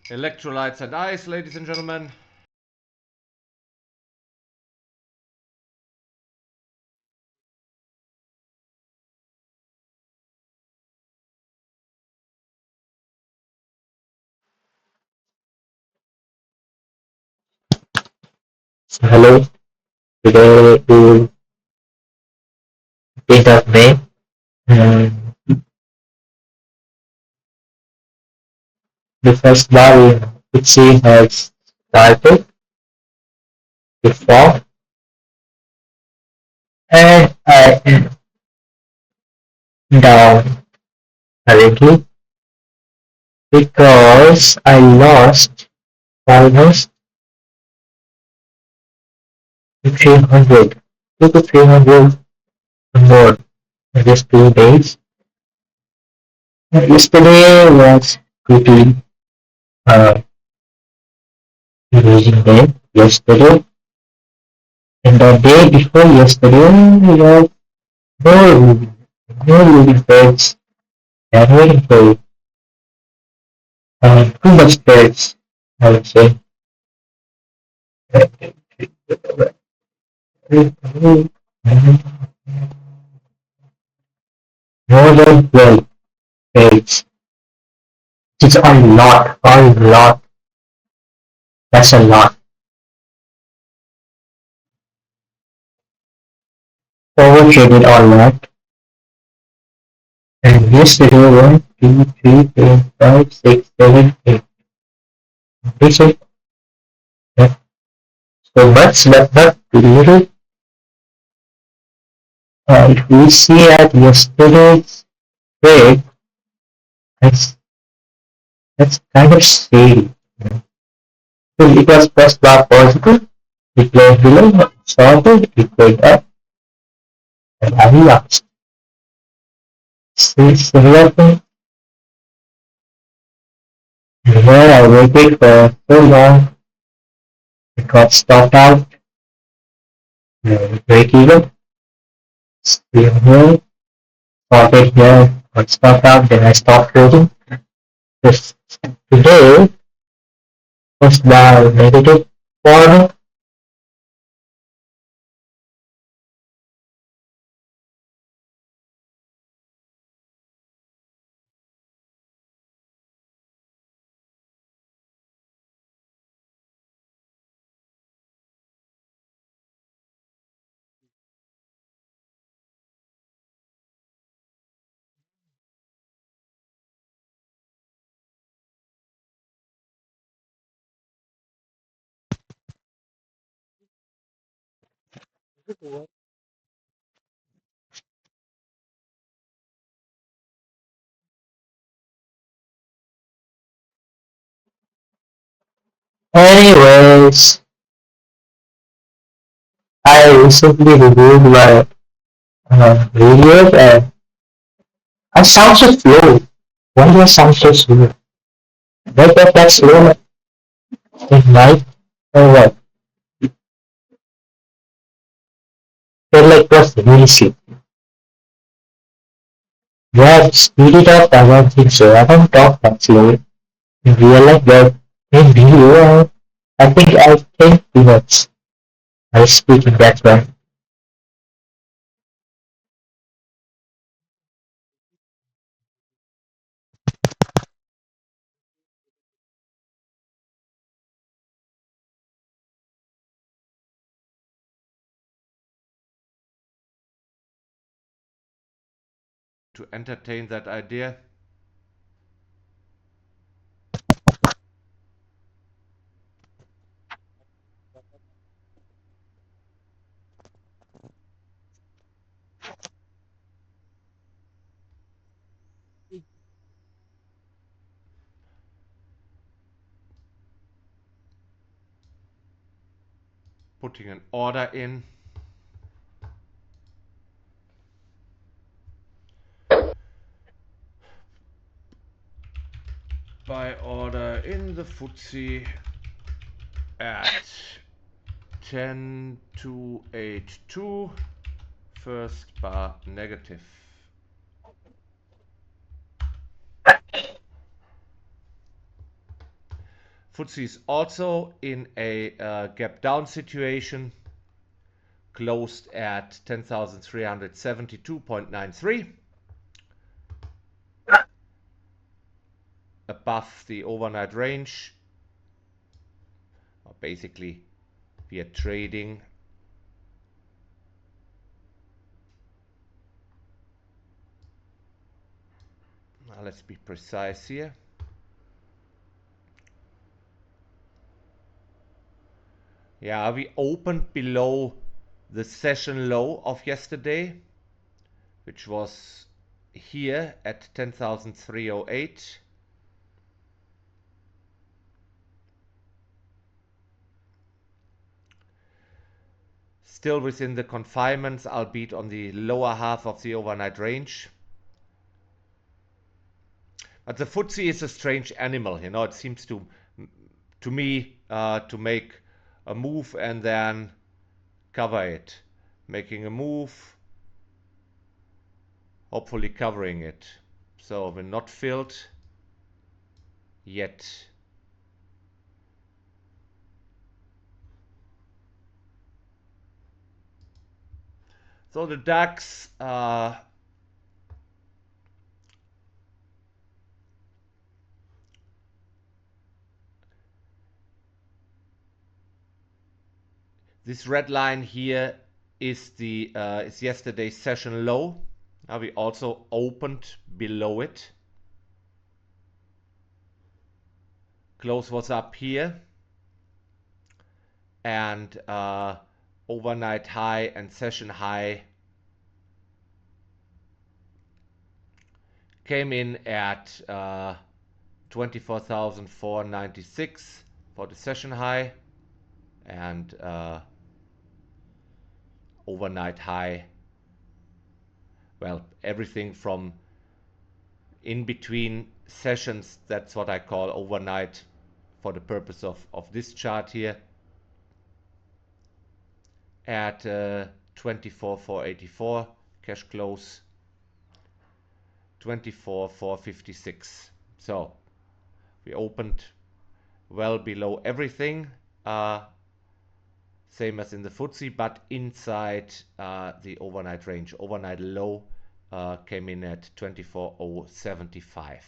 Electrolytes and ice, ladies and gentlemen. So hello, today is 8th of May and the first bar in FTSE has started to form and I am down currently because I lost almost 300, 2 to 300 more in just 2 days. Yesterday was pretty uh, losing day yesterday and the day before yesterday we have no, no losing trades. I'm waiting for too much trades, I would say. More than 12 trades. It's a lot. That's a lot. Over traded a lot. And yesterday, 1, 2, 3, 4, 5, 6, 7, 8. This is not so much, but not little. If we see at yesterday's trade, that's, that's kind of shady. So it was first bar positive, it went below, sorted, it went up, and I lost. Similar thing, where I waited for so long, it got stopped out, break even, still here, sorted here, got stopped out, then I stopped trading. This today, first bar negative corner, anyways, I recently reviewed my videos and I sound so slow. Why do I sound so slow? What if that's slow in life or what? Feel like was really slow. Yeah, speed it up, I don't think so. I don't talk that slow. In real life, but in video, I think I think too much. I speak in that way. To entertain that idea. Putting an order in. Buy order in the FTSE at 10282. First bar negative. FTSE is also in a gap down situation, closed at 10,372.93, above the overnight range. Basically, we are trading now. Let's be precise here. Yeah, we opened below the session low of yesterday, which was here at 10,308. Still within the confinements, albeit on the lower half of the overnight range. But the FTSE is a strange animal, you know. It seems to me to make a move and then cover it, making a move, hopefully covering it. So we're not filled yet. So the DAX this red line here is the is yesterday's session low. We also opened below it. Close was up here, and overnight high and session high came in at 24,496 for the session high, and overnight high, well, everything from in between sessions, that's what I call overnight for the purpose of this chart here, at 24,484, cash close 24,456. So we opened well below everything, same as in the FTSE, but inside the overnight range. Overnight low came in at 24,075.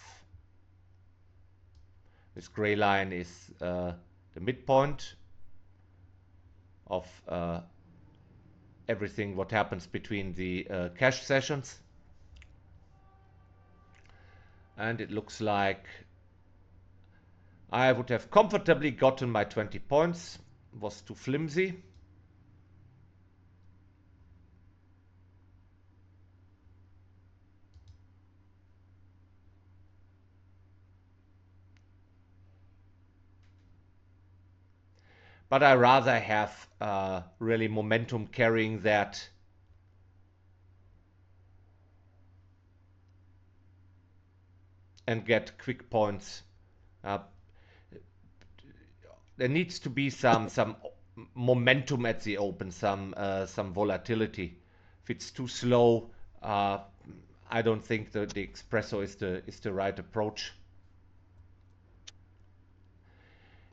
This gray line is the midpoint of everything what happens between the cash sessions, and it looks like I would have comfortably gotten my 20 points. It was too flimsy. But I rather have really momentum carrying that and get quick points. There needs to be some momentum at the open, some volatility. If it's too slow, I don't think the espresso is the right approach.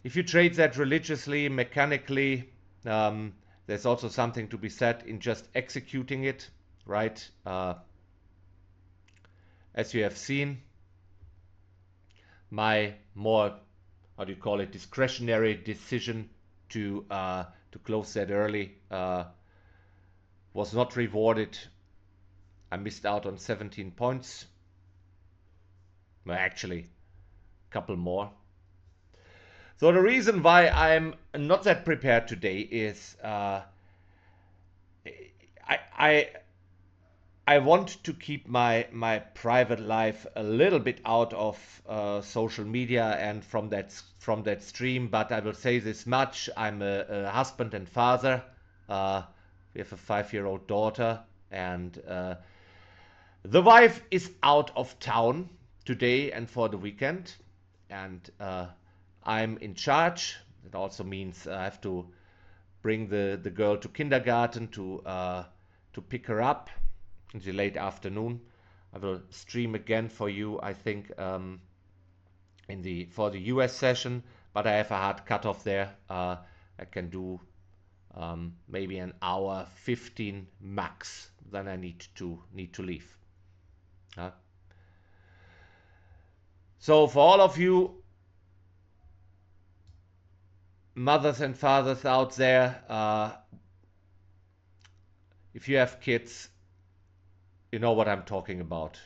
If you trade that religiously, mechanically, there's also something to be said in just executing it, right? As you have seen, my more, how do you call it, discretionary decision to close that early was not rewarded. I missed out on 17 points. Well, actually, a couple more. So the reason why I'm not that prepared today is I want to keep my private life a little bit out of social media and from that stream. But I will say this much: I'm a husband and father. We have a 5-year-old daughter, and the wife is out of town today and for the weekend, and I'm in charge. It also means I have to bring the girl to kindergarten to pick her up in the late afternoon. I will stream again for you, I think, for the US session, but I have a hard cutoff there. I can do maybe an hour 15 max. Then I need to leave. Uh, so for all of you mothers and fathers out there, if you have kids, you know what I'm talking about.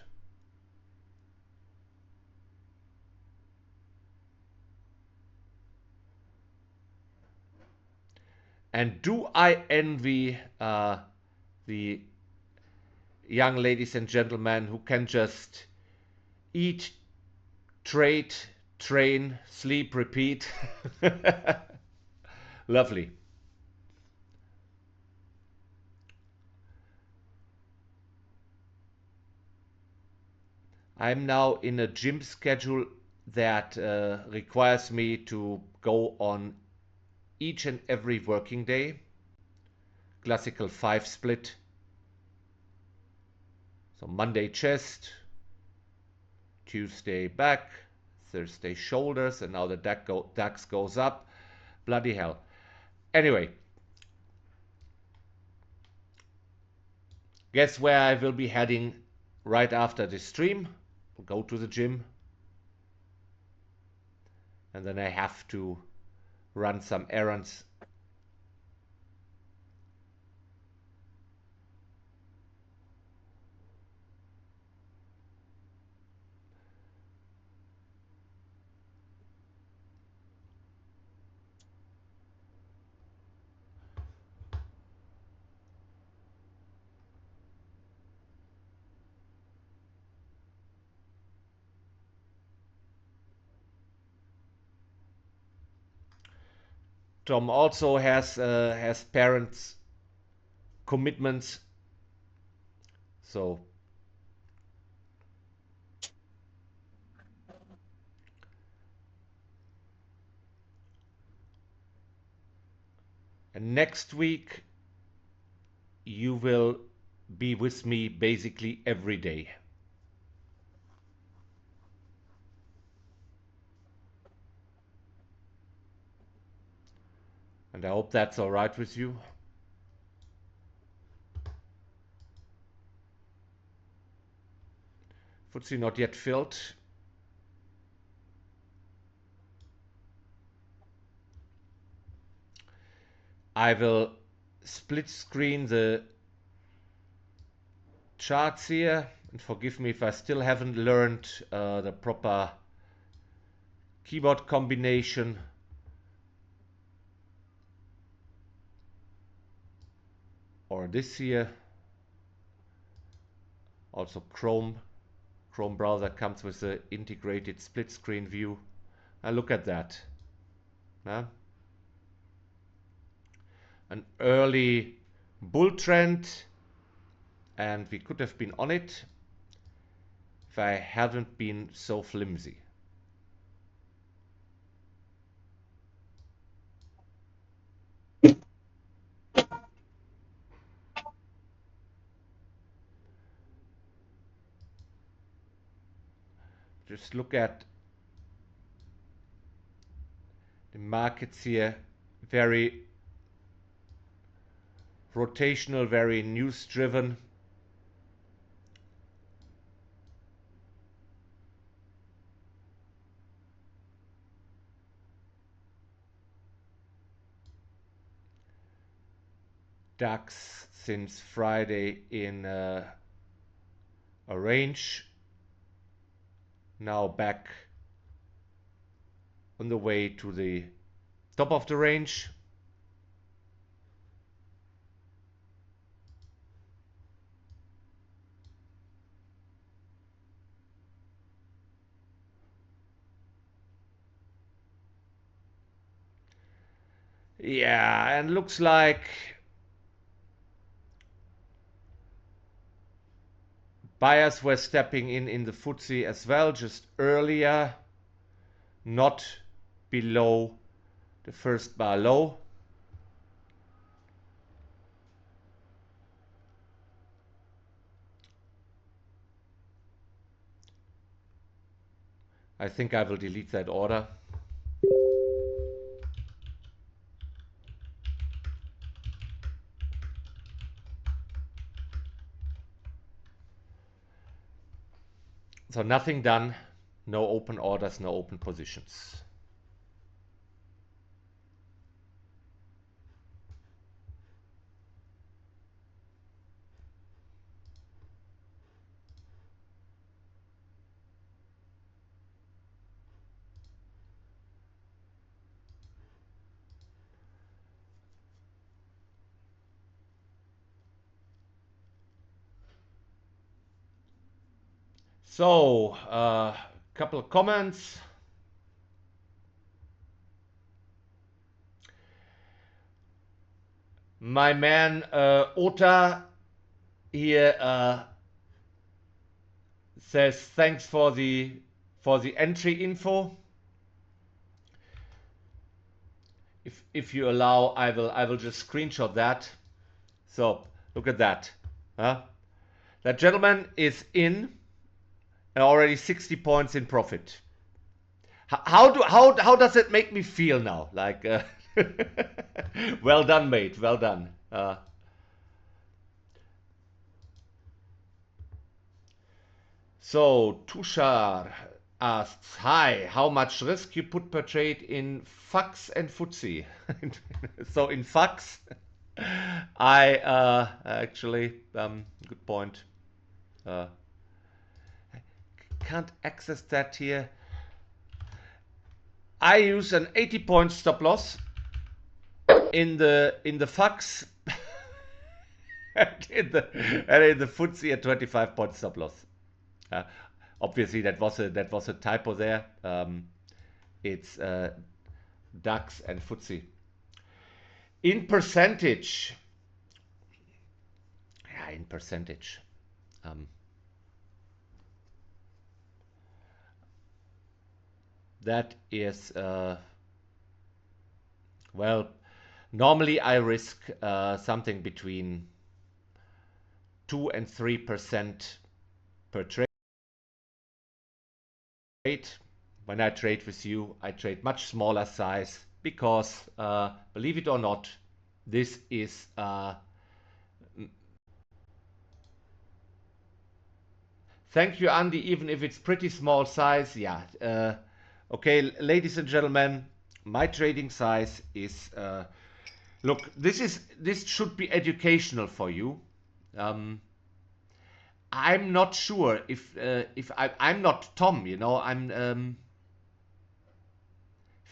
And do I envy the young ladies and gentlemen who can just eat, trade, train, sleep, repeat? Lovely. I'm now in a gym schedule that requires me to go on each and every working day. Classical 5 split. So Monday chest, Tuesday back, Thursday shoulders, and now the DAX goes up. Bloody hell. Anyway, guess where I will be heading right after this stream? We'll go to the gym, and then I have to run some errands. Tom also has parents commitments, so and next week you will be with me basically every day. And I hope that's all right with you. FTSE not yet filled. I will split screen the charts here, and forgive me if I still haven't learned the proper keyboard combination. Or this here. Also Chrome browser comes with the integrated split screen view. Now look at that. Huh? An early bull trend, and we could have been on it if I hadn't been so flimsy. Just look at the markets here, very rotational, very news driven. DAX since Friday in a range, now back on the way to the top of the range. Yeah, and looks like buyers were stepping in the FTSE as well, just earlier, not below the first bar low. I think I will delete that order. So nothing done, no open orders, no open positions. So, couple of comments. My man Ota here says thanks for the entry info. If you allow, I will just screenshot that. So look at that. Huh? That gentleman is in and already 60 points in profit. How does it make me feel now? Like, well done, mate. Well done. So Tushar asks, "Hi, how much risk you put per trade in FAX and FTSE?" So in FAX, I actually good point. Uh, can't access that here. I use an 80-point stop loss in the FAX and in the FTSE at 25-point stop loss. Uh, Obviously, that was a typo there. It's DAX and FTSE. In percentage, yeah, in percentage, um, that is well. Normally, I risk something between 2 and 3% per trade. When I trade with you, I trade much smaller size because, believe it or not, this is thank you, Andy. Even if it's pretty small size, yeah. Okay, ladies and gentlemen, my trading size is. Look, this should be educational for you. Um, I'm not sure if I'm not Tom. If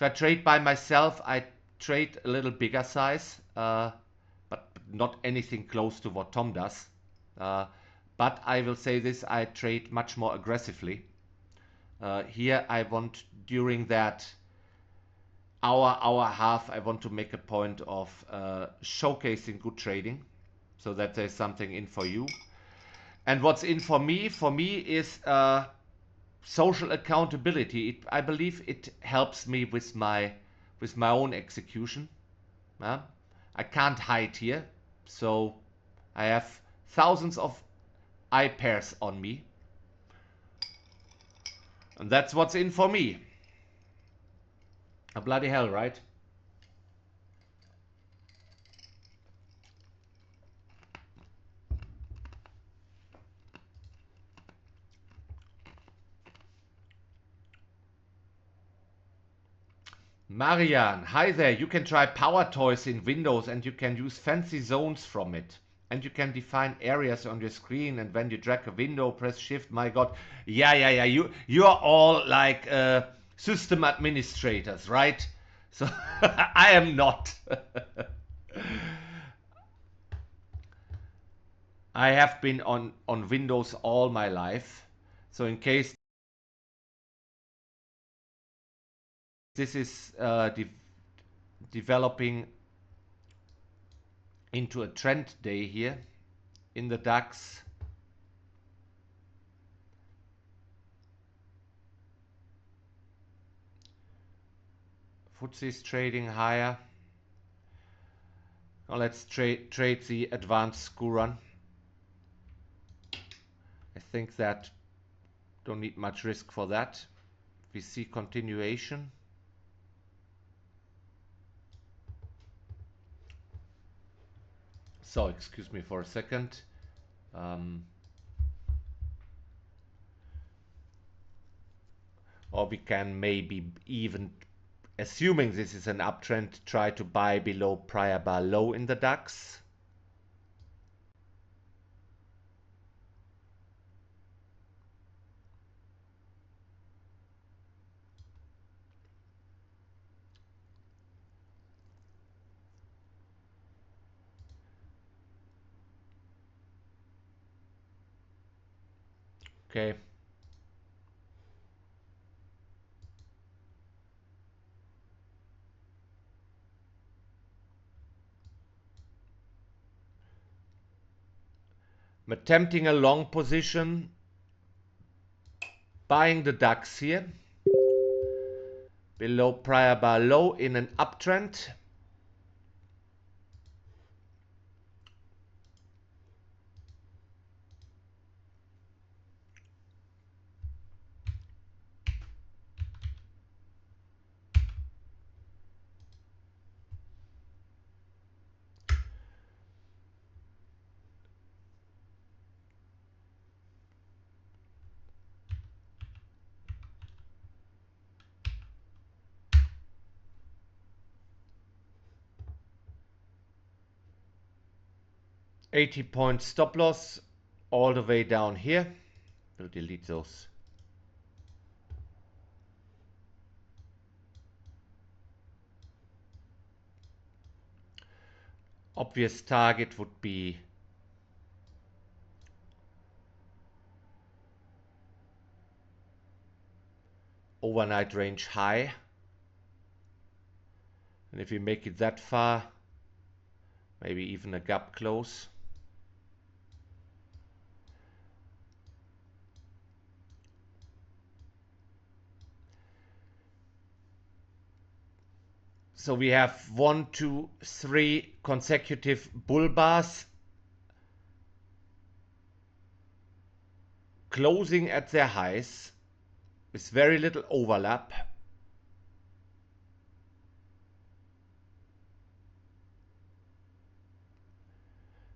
I trade by myself, I trade a little bigger size, but not anything close to what Tom does. Uh, but I will say this: I trade much more aggressively. Here, I want during that hour half, I want to make a point of showcasing good trading, so that there's something in for you. And what's in for me? For me is social accountability. I believe it helps me with my own execution. Yeah? I can't hide here, so I have thousands of eye pairs on me, and that's what's in for me. A bloody hell, right? Marian, hi there. You can try Power Toys in Windows and you can use fancy zones from it. And you can define areas on your screen. And when you drag a window, press Shift. My God, yeah. You are all like system administrators, right? So I am not. I have been on Windows all my life. So in case this is developing into a trend day here in the DAX. FTSE is trading higher. Now let's trade the advanced school run. I think that don't need much risk for that. We see continuation. So excuse me for a second. or we can maybe even, assuming this is an uptrend, try to buy below prior bar low in the DAX. Okay. I'm attempting a long position, buying the DAX here, below prior bar low in an uptrend. $80 stop loss all the way down here. We'll delete those. Obvious target would be overnight range high. And if we make it that far, maybe even a gap close. So we have 1, 2, 3 consecutive bull bars closing at their highs with very little overlap.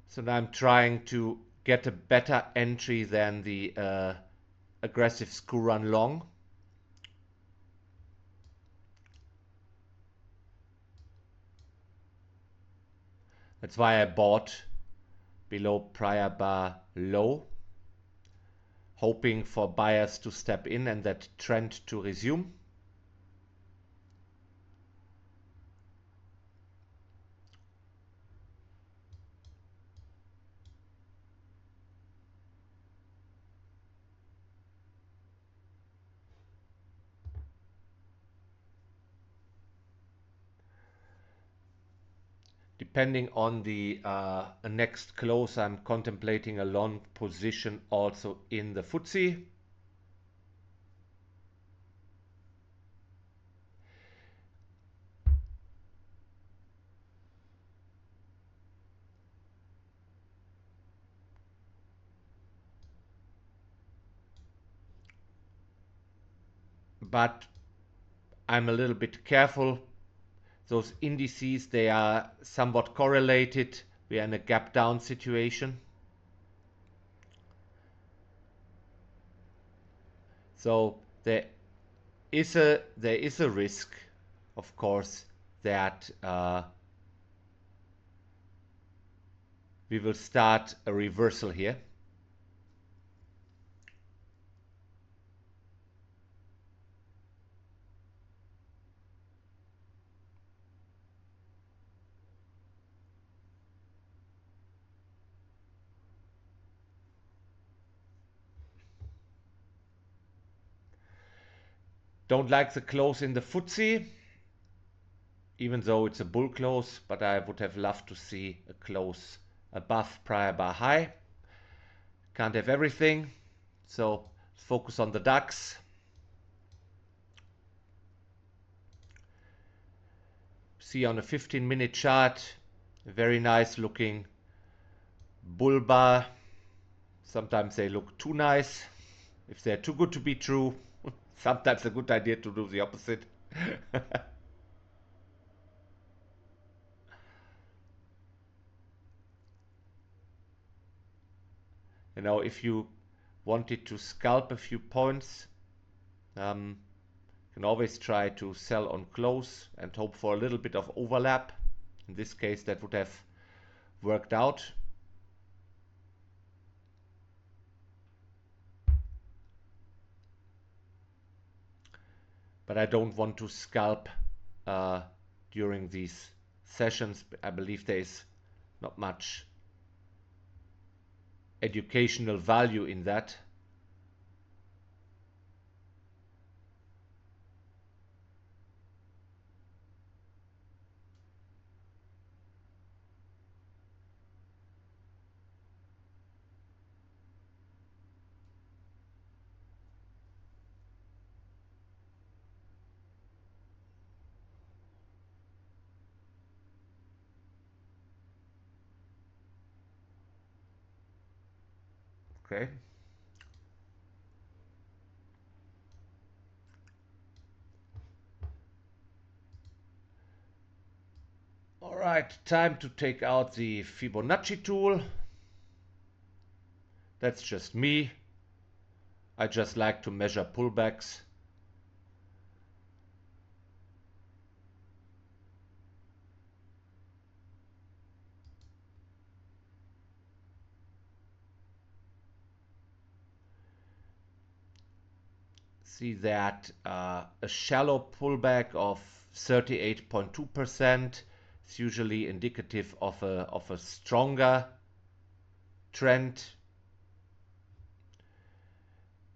So now I'm trying to get a better entry than the aggressive screw run long. That's why I bought below prior bar low, hoping for buyers to step in and that trend to resume. Depending on the next close, I'm contemplating a long position also in the FTSE. But I'm a little bit careful. Those indices, they are somewhat correlated. We are in a gap down situation. So there is a risk, of course, that we will start a reversal here. Don't like the close in the FTSE, even though it's a bull close, but I would have loved to see a close above prior bar high. Can't have everything, so focus on the DAX. See on a 15-minute chart, a very nice looking bull bar. Sometimes they look too nice. If they're too good to be true, sometimes a good idea to do the opposite. You know, if you wanted to scalp a few points, Can always try to sell on close and hope for a little bit of overlap. In this case, that would have worked out. But I don't want to scalp during these sessions. I believe there is not much educational value in that. Okay. All right, time to take out the Fibonacci tool. That's just me. I just like to measure pullbacks. See that a shallow pullback of 38.2% is usually indicative of a stronger trend.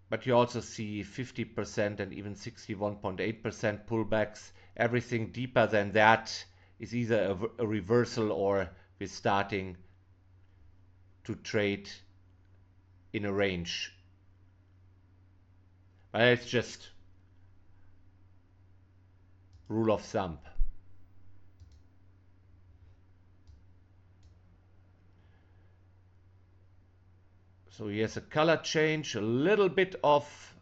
But you also see 50% and even 61.8% pullbacks. Everything deeper than that is either a reversal or we're starting to trade in a range. But it's just rule of thumb. So here's a color change, a little bit of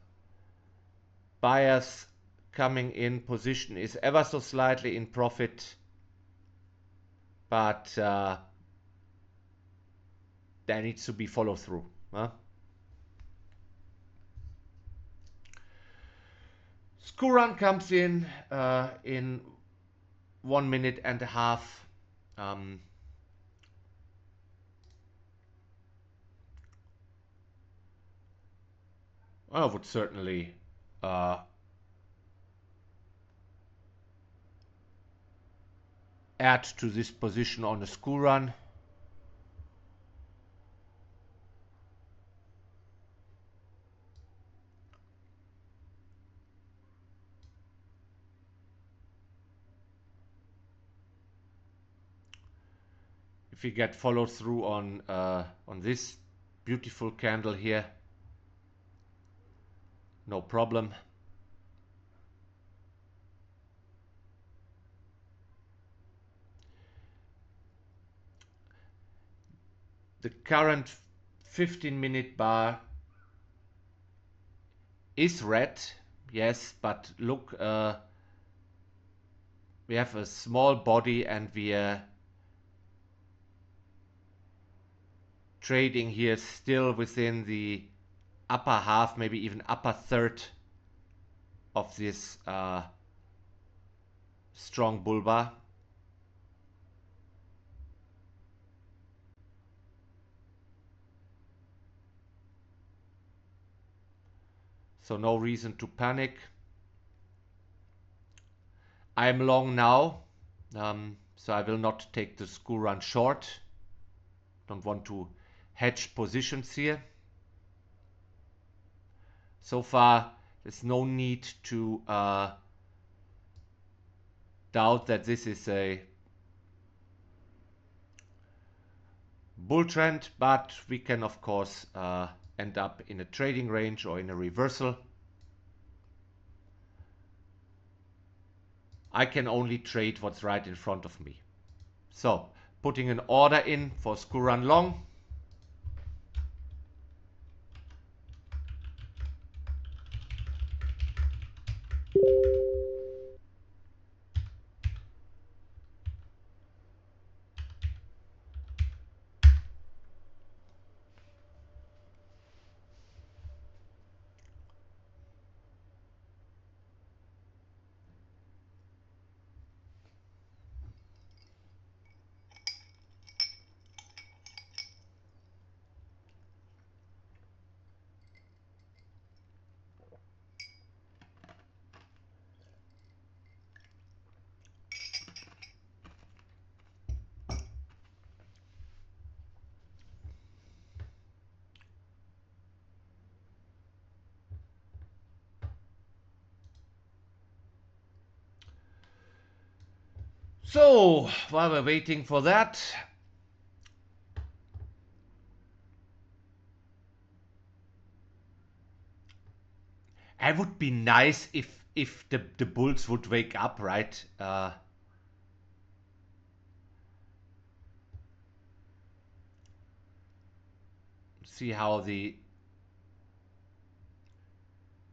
buyers coming in. Position is ever so slightly in profit, but there needs to be follow through. Huh? Skuran comes in 1 minute and a half. I would certainly add to this position on the Skuran. If we get follow through on this beautiful candle here, no problem. The current 15-minute bar is red, yes, but look, we have a small body and we are trading here still within the upper half, maybe even upper third of this strong bull bar. So no reason to panic. I'm long now, so I will not take the Skuran short. Don't want to hedge positions here. So far, there's no need to doubt that this is a bull trend, but we can of course end up in a trading range or in a reversal. I can only trade what's right in front of me. So putting an order in for Skuran long. So while we're waiting for that, it would be nice if the bulls would wake up, right? See how the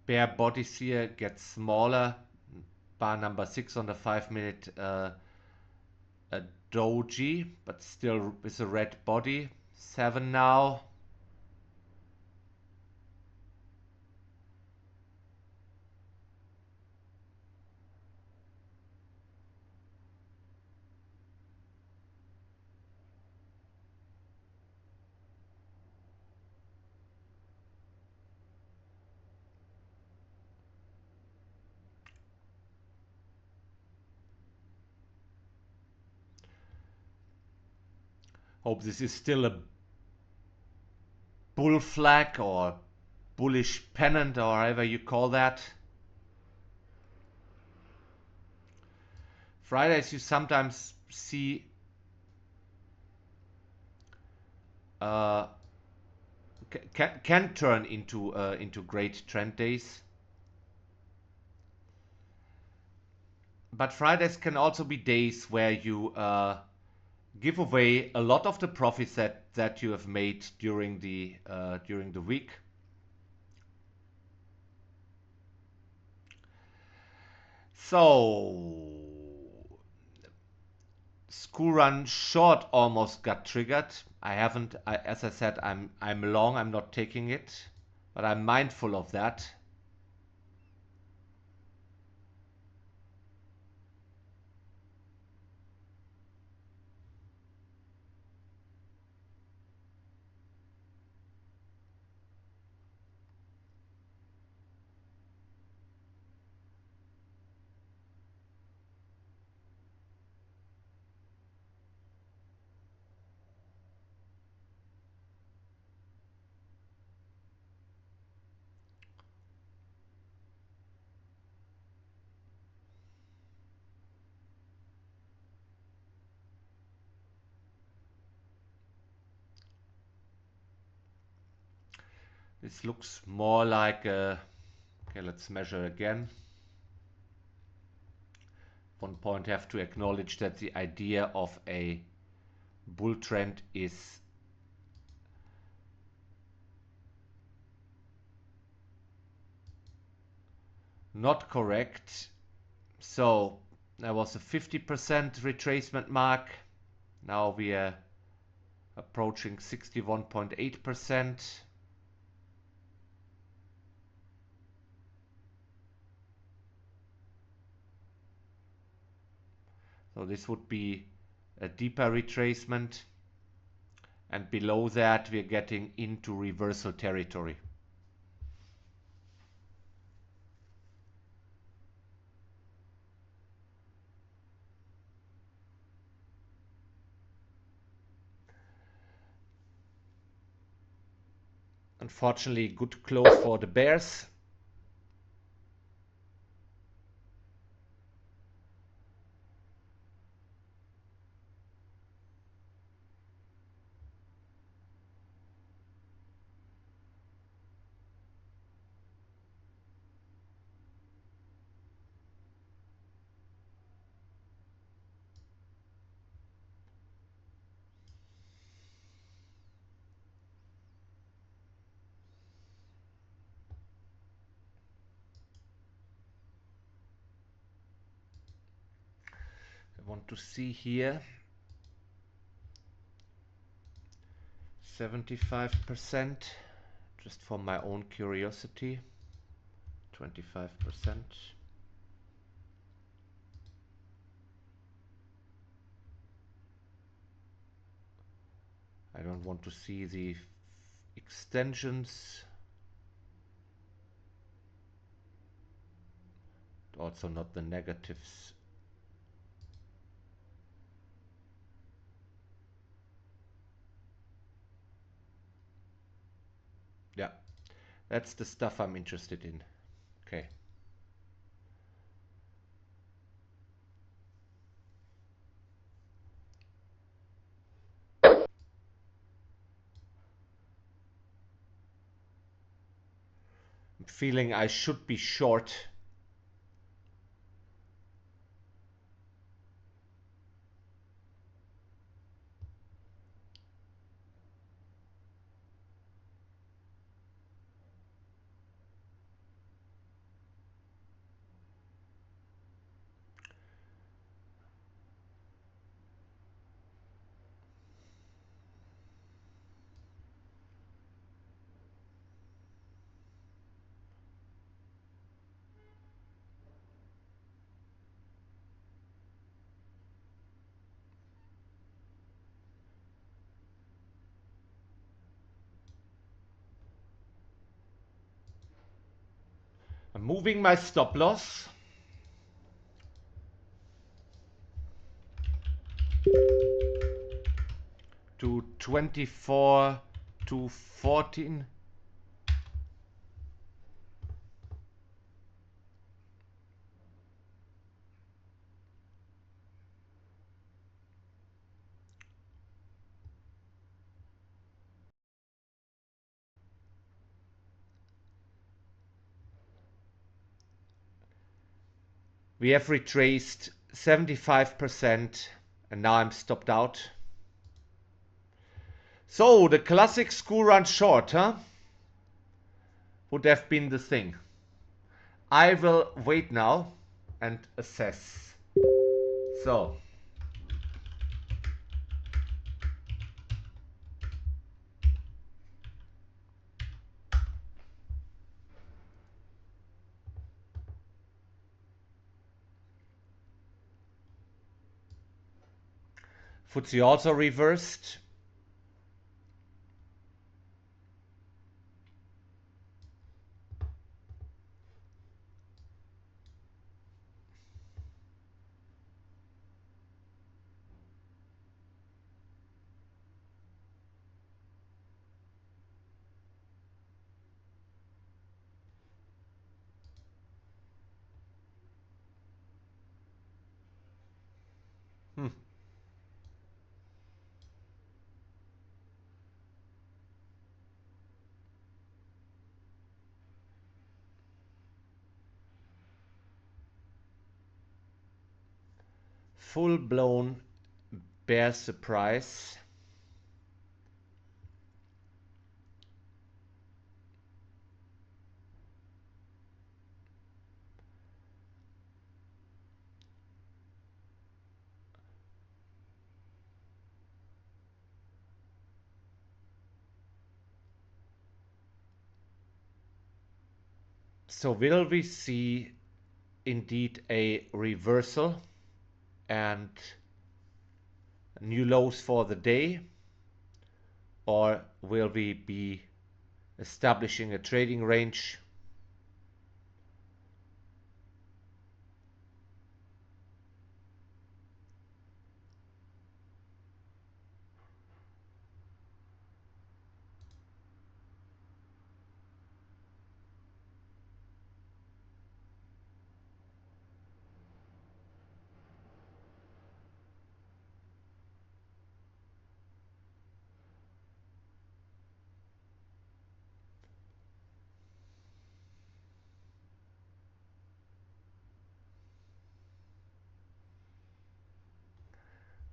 bare bodies here get smaller. Bar number 6 on the 5 minute, a doji, but still with a red body. 7 now. Hope this is still a bull flag or bullish pennant or however you call that. Fridays you sometimes see uh, can turn into great trend days. But Fridays can also be days where you give away a lot of the profits that you have made during the week. So school run short almost got triggered. I haven't, as I said, I'm long. I'm not taking it, but I'm mindful of that. This looks more like a, okay, let's measure again. One point I have to acknowledge that the idea of a bull trend is not correct. So there was a 50% retracement mark. Now we are approaching 61.8%. So this would be a deeper retracement. And below that, we're getting into reversal territory. Unfortunately, good close for the bears. I want to see here 75%, just for my own curiosity. 25%. I don't want to see the extensions. Also not the negatives. Yeah, that's the stuff I'm interested in. Okay. I'm feeling I should be short. I'm moving my stop loss to 24 to 14. We have retraced 75% and now I'm stopped out. So the classic school run short, huh? Would have been the thing. I will wait now and assess. So FTSE also reversed. Hmm. Full blown bear surprise. So will we see indeed a reversal and new lows for the day, or will we be establishing a trading range?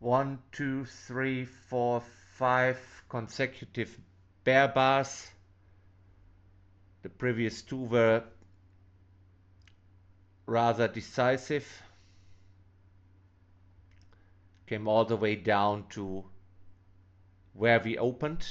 One, two, three, four, five consecutive bear bars. The previous two were rather decisive. Came all the way down to where we opened.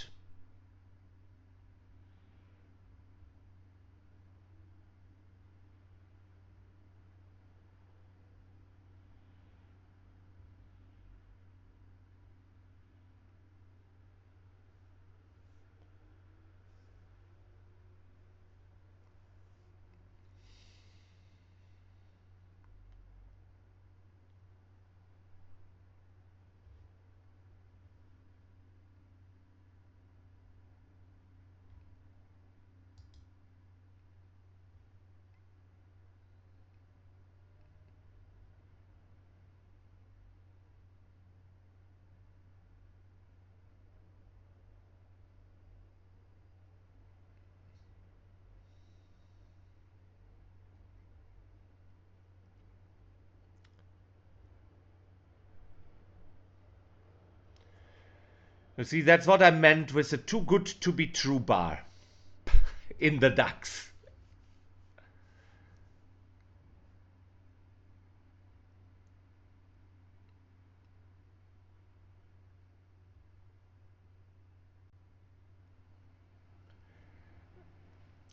You see, that's what I meant with a too good to be true bar in the DAX.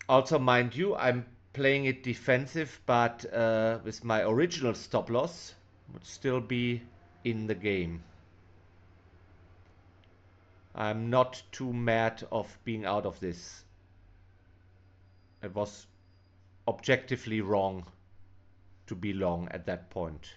Also, mind you, I'm playing it defensive, but with my original stop loss, would still be in the game. I'm not too mad of being out of this. It was objectively wrong to be long at that point.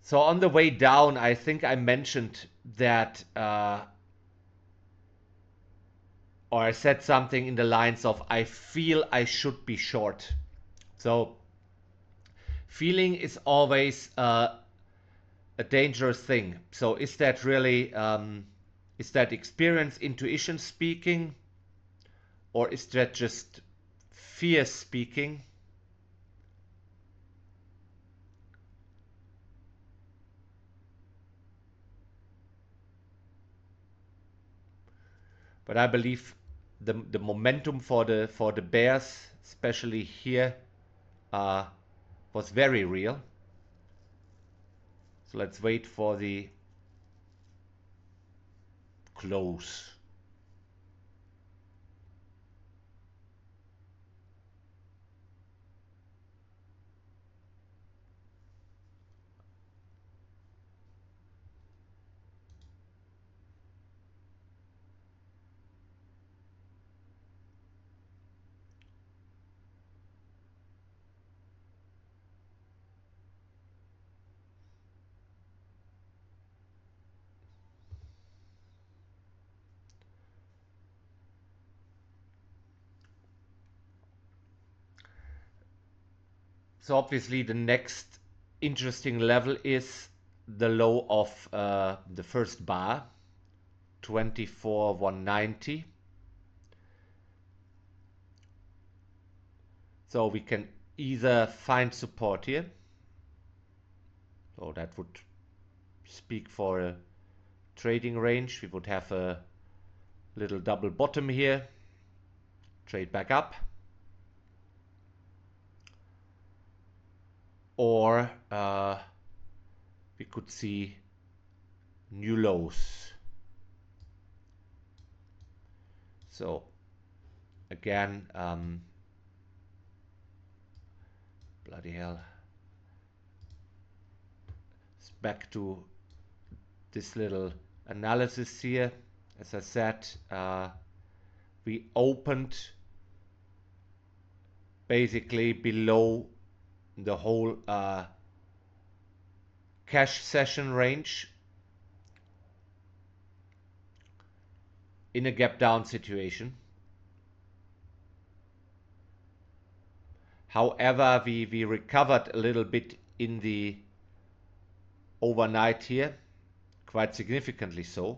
So on the way down, I think I mentioned that, or I said something in the lines of, I feel I should be short. So feeling is always a dangerous thing. So is that really, is that experience, intuition speaking, or is that just fear speaking? But I believe the momentum for the Bears, especially here, uh, was very real. So let's wait for the close. So obviously the next interesting level is the low of the first bar, 24,190. So we can either find support here. So that would speak for a trading range. We would have a little double bottom here, trade back up, or we could see new lows. So again, bloody hell, it's back to this little analysis here. As I said, we opened basically below the whole cash session range in a gap down situation. However, we recovered a little bit in the overnight here, quite significantly so.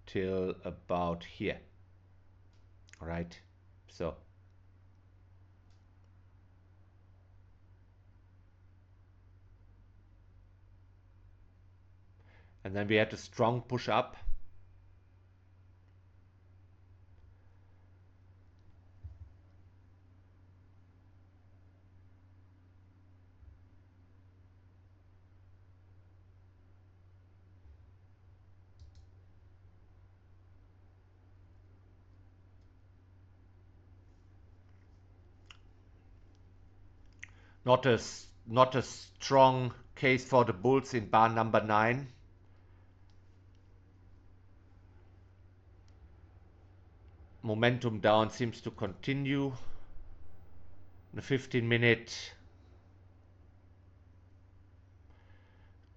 Till about here. All right, so and then we had a strong push up. Not a strong case for the bulls in bar number 9. Momentum down seems to continue. The 15-minute,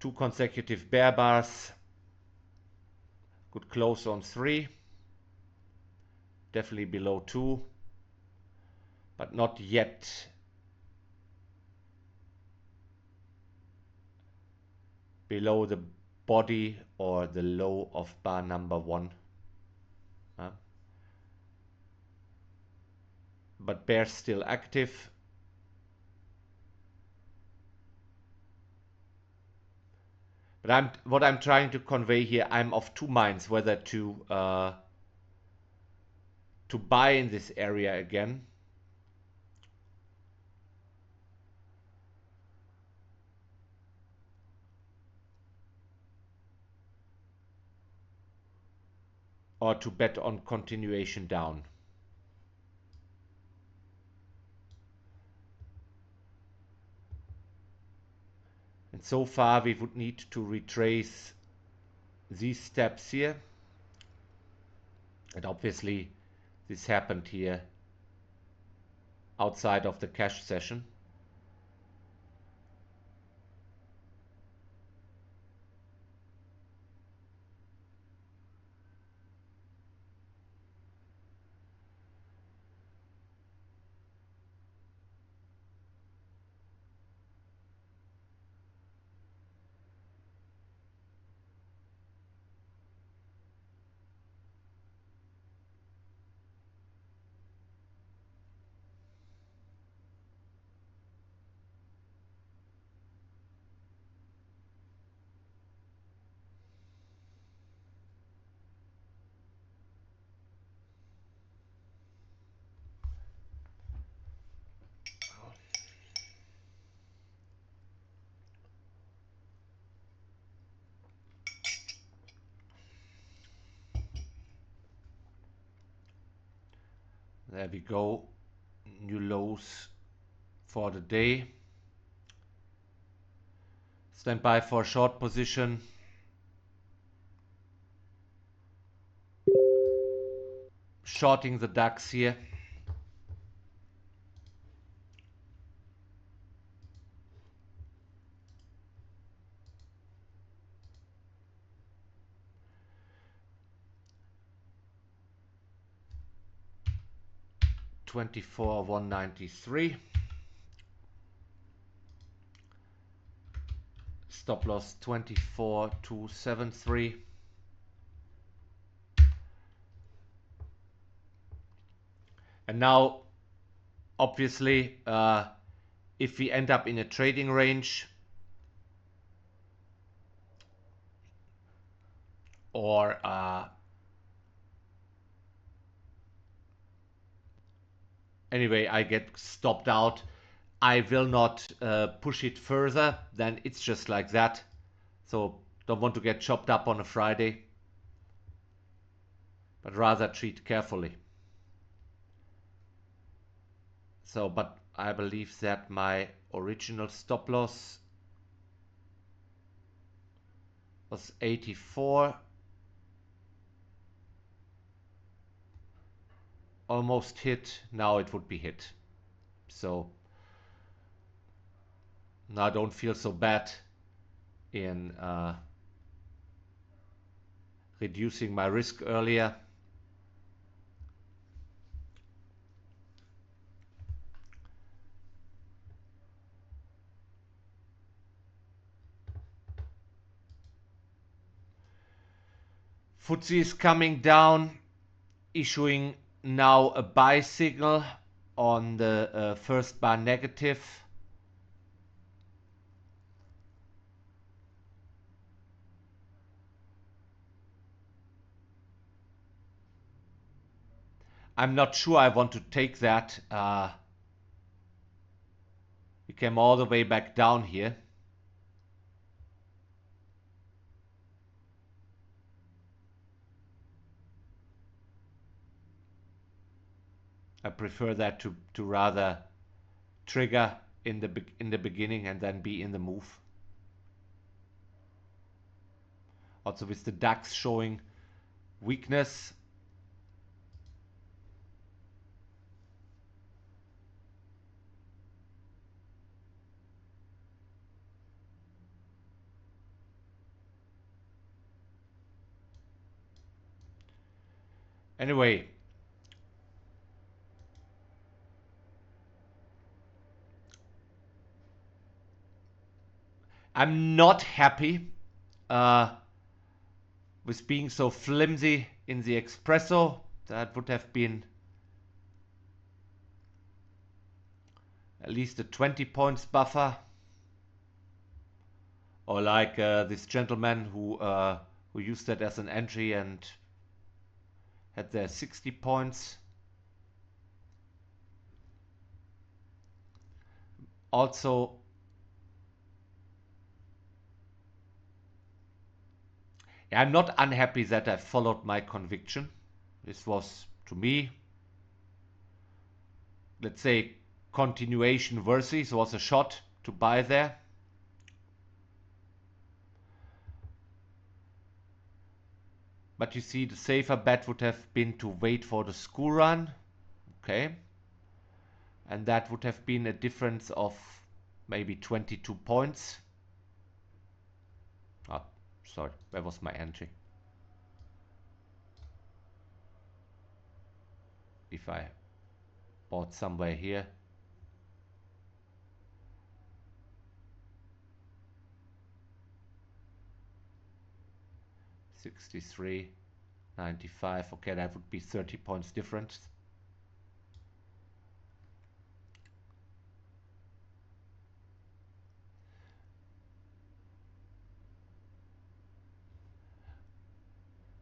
2 consecutive bear bars. Good close on 3. Definitely below 2. But not yet below the body or the low of bar number 1. But bears still active. But what I'm trying to convey here, I'm of two minds whether to buy in this area again, or to bet on continuation down. And so far we would need to retrace these steps here. And obviously this happened here outside of the cash session. There we go. New lows for the day. Stand by for a short position. Shorting the DAX here. $24,193. Stop loss 24,273. And now, obviously, if we end up in a trading range, or anyway, I get stopped out, I will not push it further. Then it's just like that. So don't want to get chopped up on a Friday, but rather treat carefully. So, but I believe that my original stop loss was 84. Almost hit. Now it would be hit. So now I don't feel so bad in reducing my risk earlier. FTSE is coming down, issuing now a buy signal on the first bar negative. I'm not sure I want to take that. We came all the way back down here. I prefer that to rather trigger in the beginning and then be in the move. Also with the DAX showing weakness. Anyway, I'm not happy uh, with being so flimsy in the espresso. That would have been at least a 20 points buffer. Or like this gentleman who used that as an entry and had their 60 points. Also, yeah, I'm not unhappy that I followed my conviction. This was, to me, let's say, continuation worthy. So it was a shot to buy there. But you see, the safer bet would have been to wait for the school run. Okay. And that would have been a difference of maybe 22 points. Oh, sorry, where was my entry? If I bought somewhere here. $63.95. Okay, that would be 30 points difference.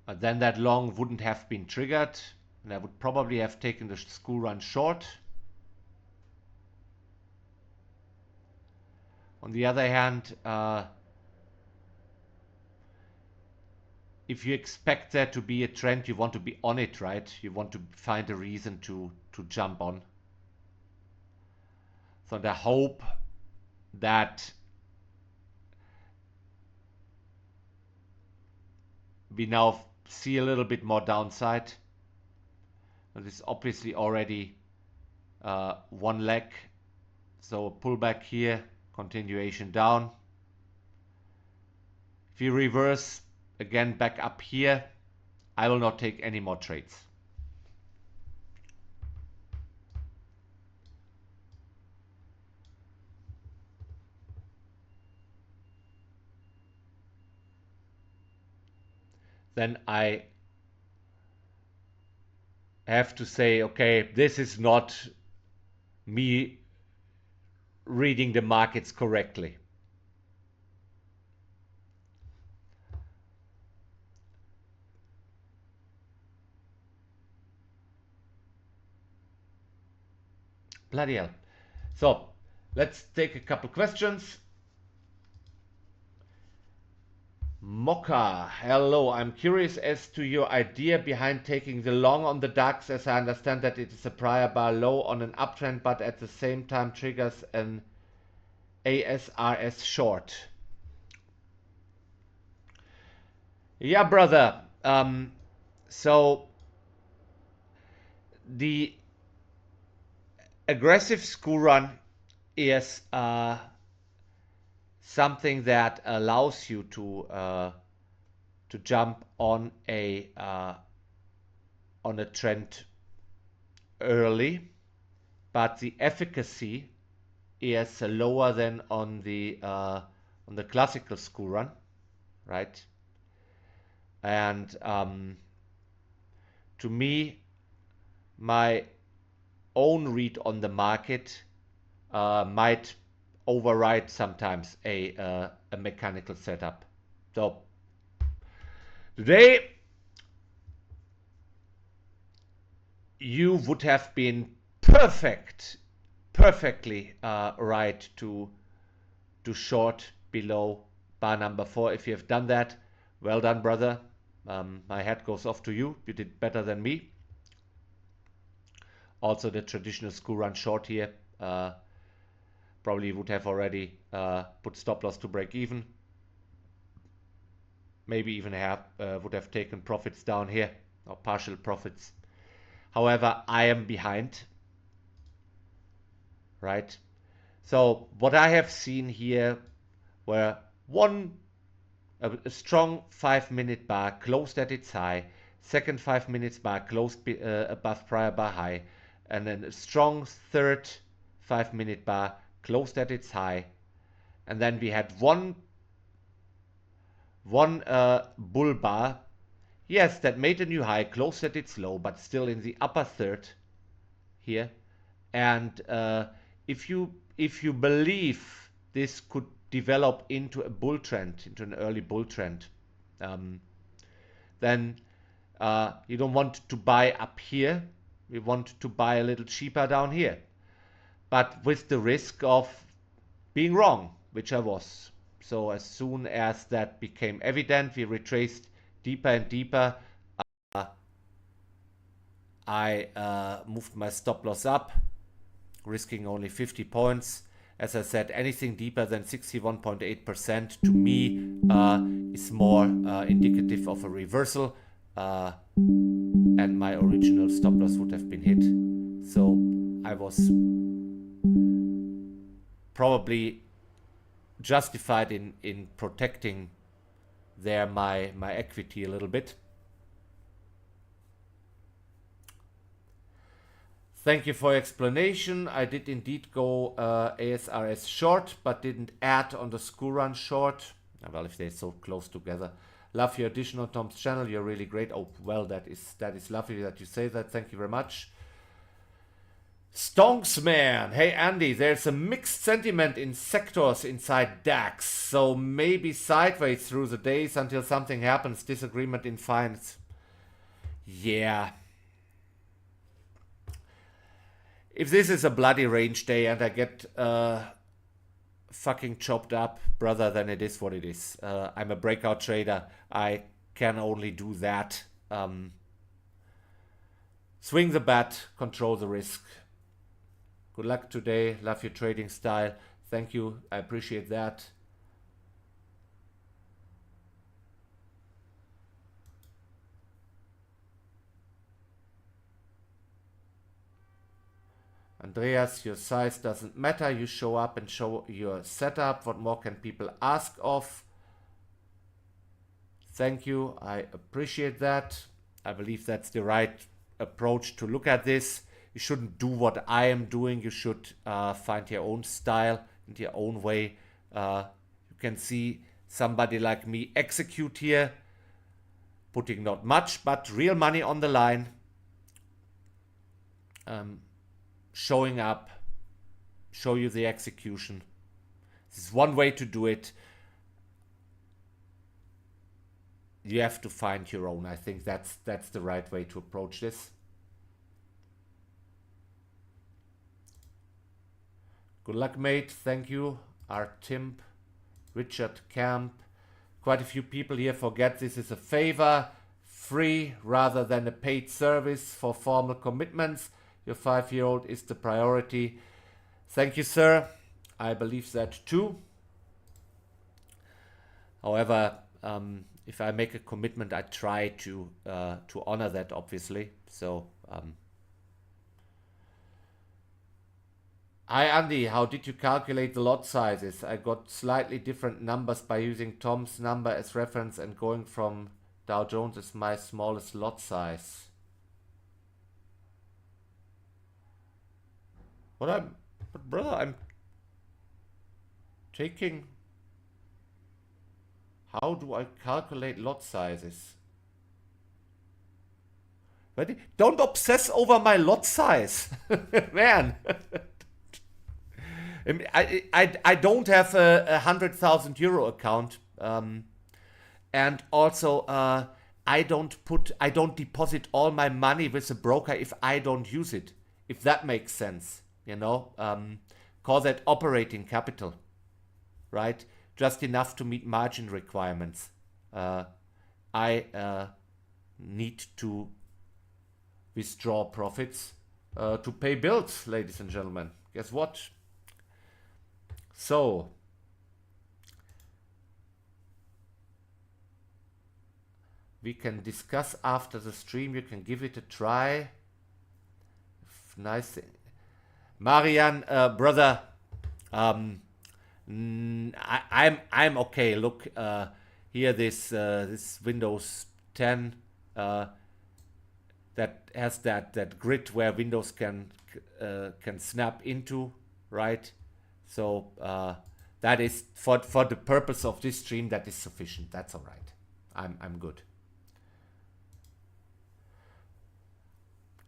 Then that long wouldn't have been triggered, and I would probably have taken the school run short. On the other hand, if you expect there to be a trend, you want to be on it, right? You want to find a reason to jump on. So the hope that we now see a little bit more downside. And this is obviously already one leg. So a pullback here, continuation down. If you reverse again back up here, I will not take any more trades. Then I have to say, okay, this is not me reading the markets correctly. Bloody hell. So let's take a couple questions. Mocha, hello. I'm curious as to your idea behind taking the long on the DAX, as I understand that it is a prior bar low on an uptrend, but at the same time triggers an ASRS short. Yeah, brother. So the aggressive school run is something that allows you to jump on a trend early, but the efficacy is lower than on the classical school run, right? And to me, my own read on the market might override sometimes a mechanical setup. So today you would have been perfectly right to short below bar number 4. If you have done that, well done, brother. My hat goes off to you. You did better than me. Also, the traditional school run short here probably would have already put stop loss to break even. Maybe even would have taken profits down here, or partial profits. However, I am behind, right? So what I have seen here were a strong 5-minute bar closed at its high, second 5 minutes bar closed above prior bar high, and then a strong third 5 minute bar closed at its high, and then we had one bull bar, yes, that made a new high, closed at its low, but still in the upper third here. And if you believe this could develop into a bull trend, into an early bull trend, um, then you don't want to buy up here. You want to buy a little cheaper down here, but with the risk of being wrong, which I was. So as soon as that became evident, we retraced deeper and deeper. Uh, I moved my stop loss up, risking only 50 points. As I said, anything deeper than 61.8% to me is more indicative of a reversal, and my original stop loss would have been hit. So I was probably justified in protecting there my equity a little bit. Thank you for your explanation. I did indeed go ASRS short, but didn't add on the school run short. Well, if they're so close together. Love your addition on Tom's channel. You're really great. Oh, well, that is lovely that you say that. Thank you very much. Stonksman. Hey, Andy, there's a mixed sentiment in sectors inside DAX. So maybe sideways through the days until something happens. Disagreement in finance. Yeah. If this is a bloody range day and I get fucking chopped up, brother, then it is what it is. I'm a breakout trader. I can only do that. Swing the bat, control the risk. Good luck today. Love your trading style. Thank you. I appreciate that. Andreas, your size doesn't matter. You show up and show your setup. What more can people ask of? Thank you. I appreciate that. I believe that's the right approach to look at this. You shouldn't do what I am doing. You should find your own style and your own way. You can see somebody like me execute here, putting not much, but real money on the line. Showing up, show you the execution. This is one way to do it. You have to find your own. I think that's the right way to approach this. Good luck, mate. Thank you. Artimp, Richard Camp. Quite a few people here forget this is a favor, free rather than a paid service for formal commitments. Your 5-year-old is the priority. Thank you, sir. I believe that too. However, if I make a commitment, I try to honor that, obviously. So, hi, Andy. How did you calculate the lot sizes? I got slightly different numbers by using Tom's number as reference and going from Dow Jones as my smallest lot size. But brother, I'm taking. How do I calculate lot sizes? But don't obsess over my lot size, man. I don't have a 100,000 euro account, and also I don't deposit all my money with a broker if I don't use it. If that makes sense. You know, call that operating capital, right? Just enough to meet margin requirements. I need to withdraw profits to pay bills, ladies and gentlemen. Guess what? So, we can discuss after the stream. You can give it a try. Nice. Marian, brother, I'm okay. Look, here this Windows 10 that has that grid where windows can snap into, right? So that is for the purpose of this stream, that is sufficient. That's all right. I'm good.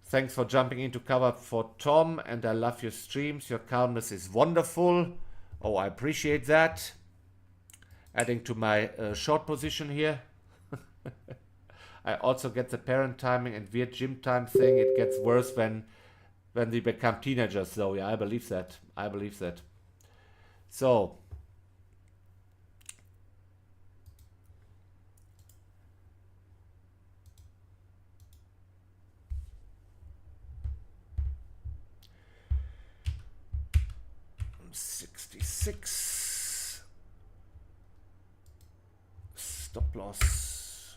Thanks for jumping into cover for Tom, and I love your streams. Your calmness is wonderful. Oh, I appreciate that. Adding to my short position here. I also get the parent timing and weird gym time thing. It gets worse when they become teenagers, though. Yeah, I believe that. I believe that. So, $66. Stop loss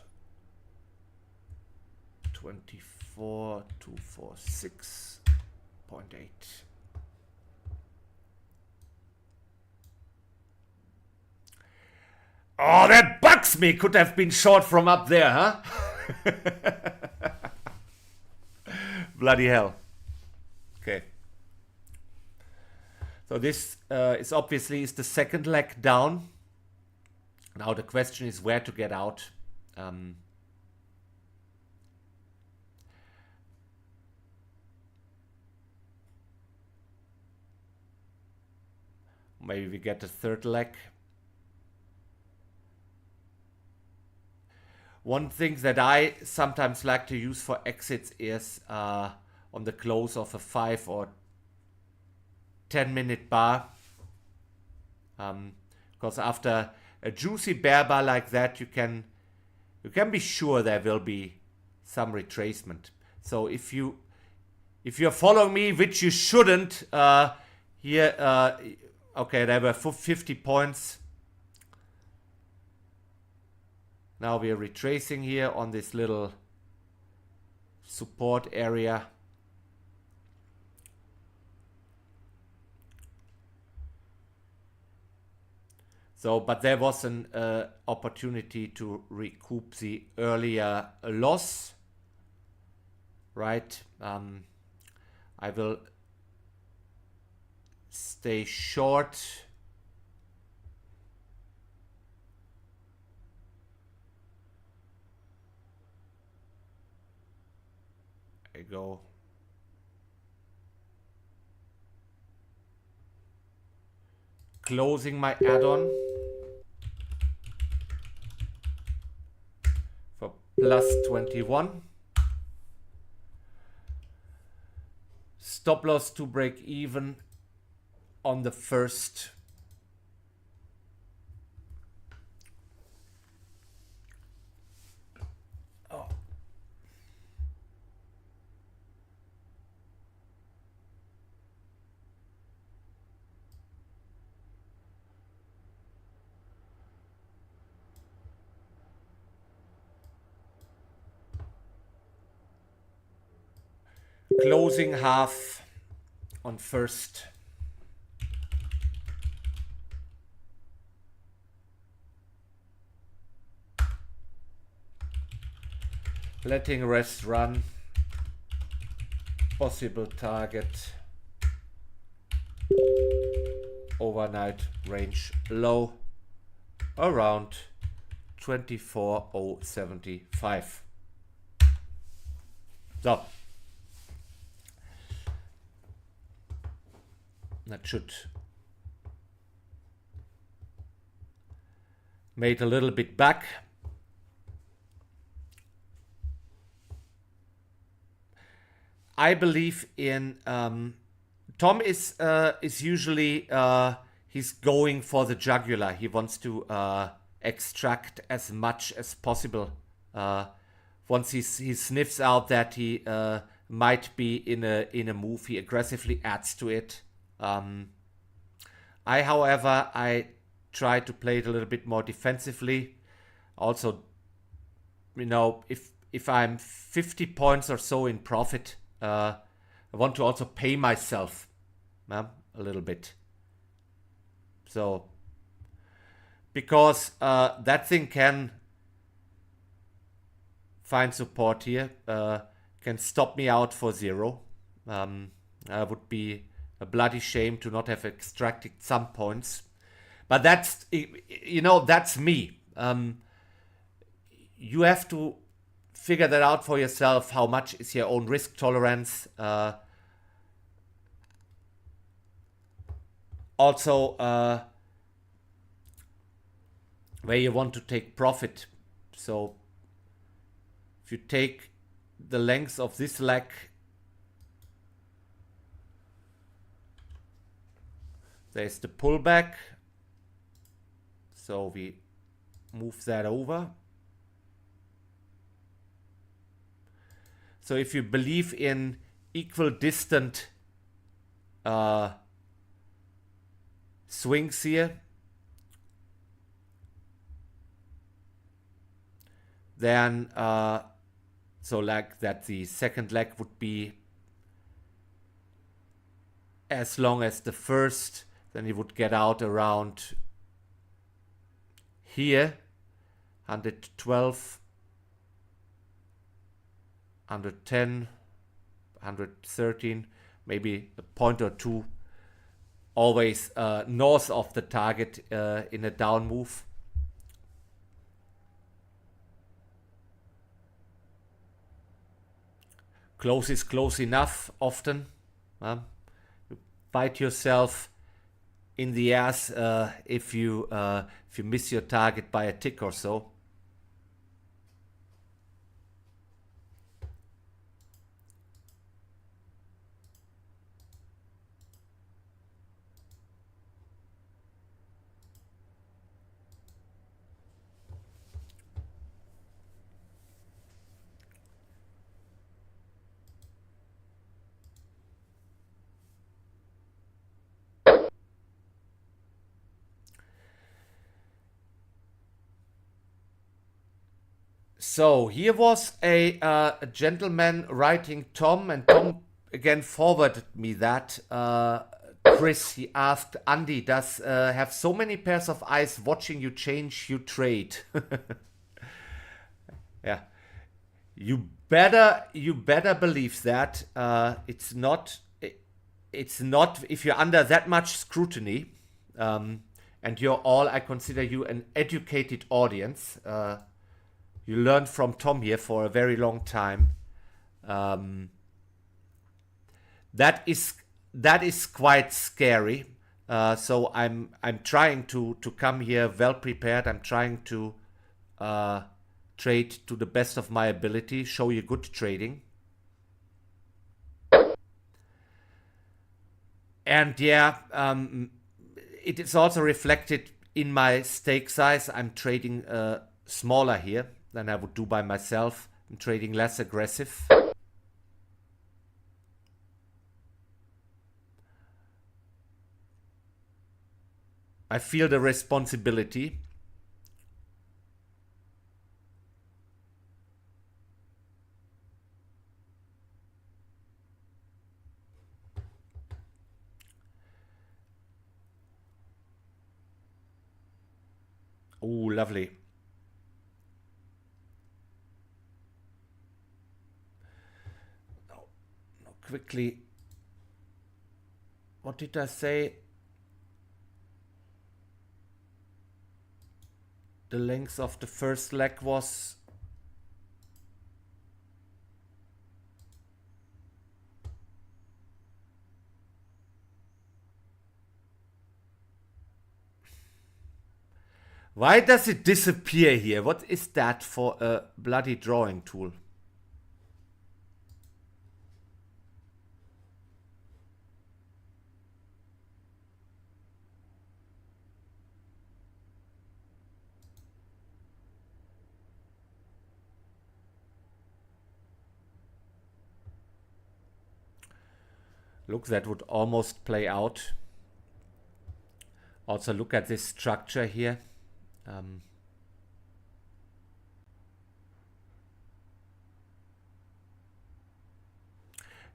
24,246.8. Oh, that bugs me. Could have been short from up there, huh? Bloody hell. Okay. So this is obviously the second leg down. Now the question is where to get out. Maybe we get a third leg. One thing that I sometimes like to use for exits is on the close of a 5 or 10-minute bar. Because after a juicy bear bar like that, you can be sure there will be some retracement. So if you're following me, which you shouldn't, here, okay, there were 50 points. Now we are retracing here on this little support area. So, but there was an opportunity to recoup the earlier loss, right? I will stay short. I go. Closing my add-on for plus 21. Stop loss to break even on the first. Oh. Closing half on first. Letting rest run. Possible target. Overnight range low around 24,075. So that should made a little bit back. I believe in Tom is usually he's going for the jugular. He wants to extract as much as possible. Once he sniffs out that he might be in a move, he aggressively adds to it. However, I try to play it a little bit more defensively. Also, you know, if I'm 50 points or so in profit, I want to also pay myself a little bit. So, because that thing can find support here, can stop me out for zero. Would be a bloody shame to not have extracted some points. But that's, that's me. You have to figure that out for yourself. How much is your own risk tolerance? Also, where you want to take profit. So if you take the length of this leg, there's the pullback. So we move that over. So if you believe in equal distant swings here, then so like that the second leg would be as long as the first, then you would get out around here, 112, 110, 113, maybe a point or two, always north of the target in a down move. Close is close enough often. You bite yourself in the ass if you miss your target by a tick or so. So here was a gentleman writing Tom, and Tom again forwarded me that. Chris, he asked, Andy, does have so many pairs of eyes watching you change you trade? Yeah, you better believe that. It's not if you're under that much scrutiny, and you're all, I consider you an educated audience. You learned from Tom here for a very long time. That is quite scary. So I'm trying to come here well prepared. I'm trying to trade to the best of my ability, show you good trading. And yeah, it is also reflected in my stake size. I'm trading smaller here than I would do by myself. I'm trading less aggressive. I feel the responsibility. Oh, lovely. No, quickly. What did I say? The length of the first leg was why does it disappear here? What is that for a bloody drawing tool? Look, that would almost play out. Also, look at this structure here.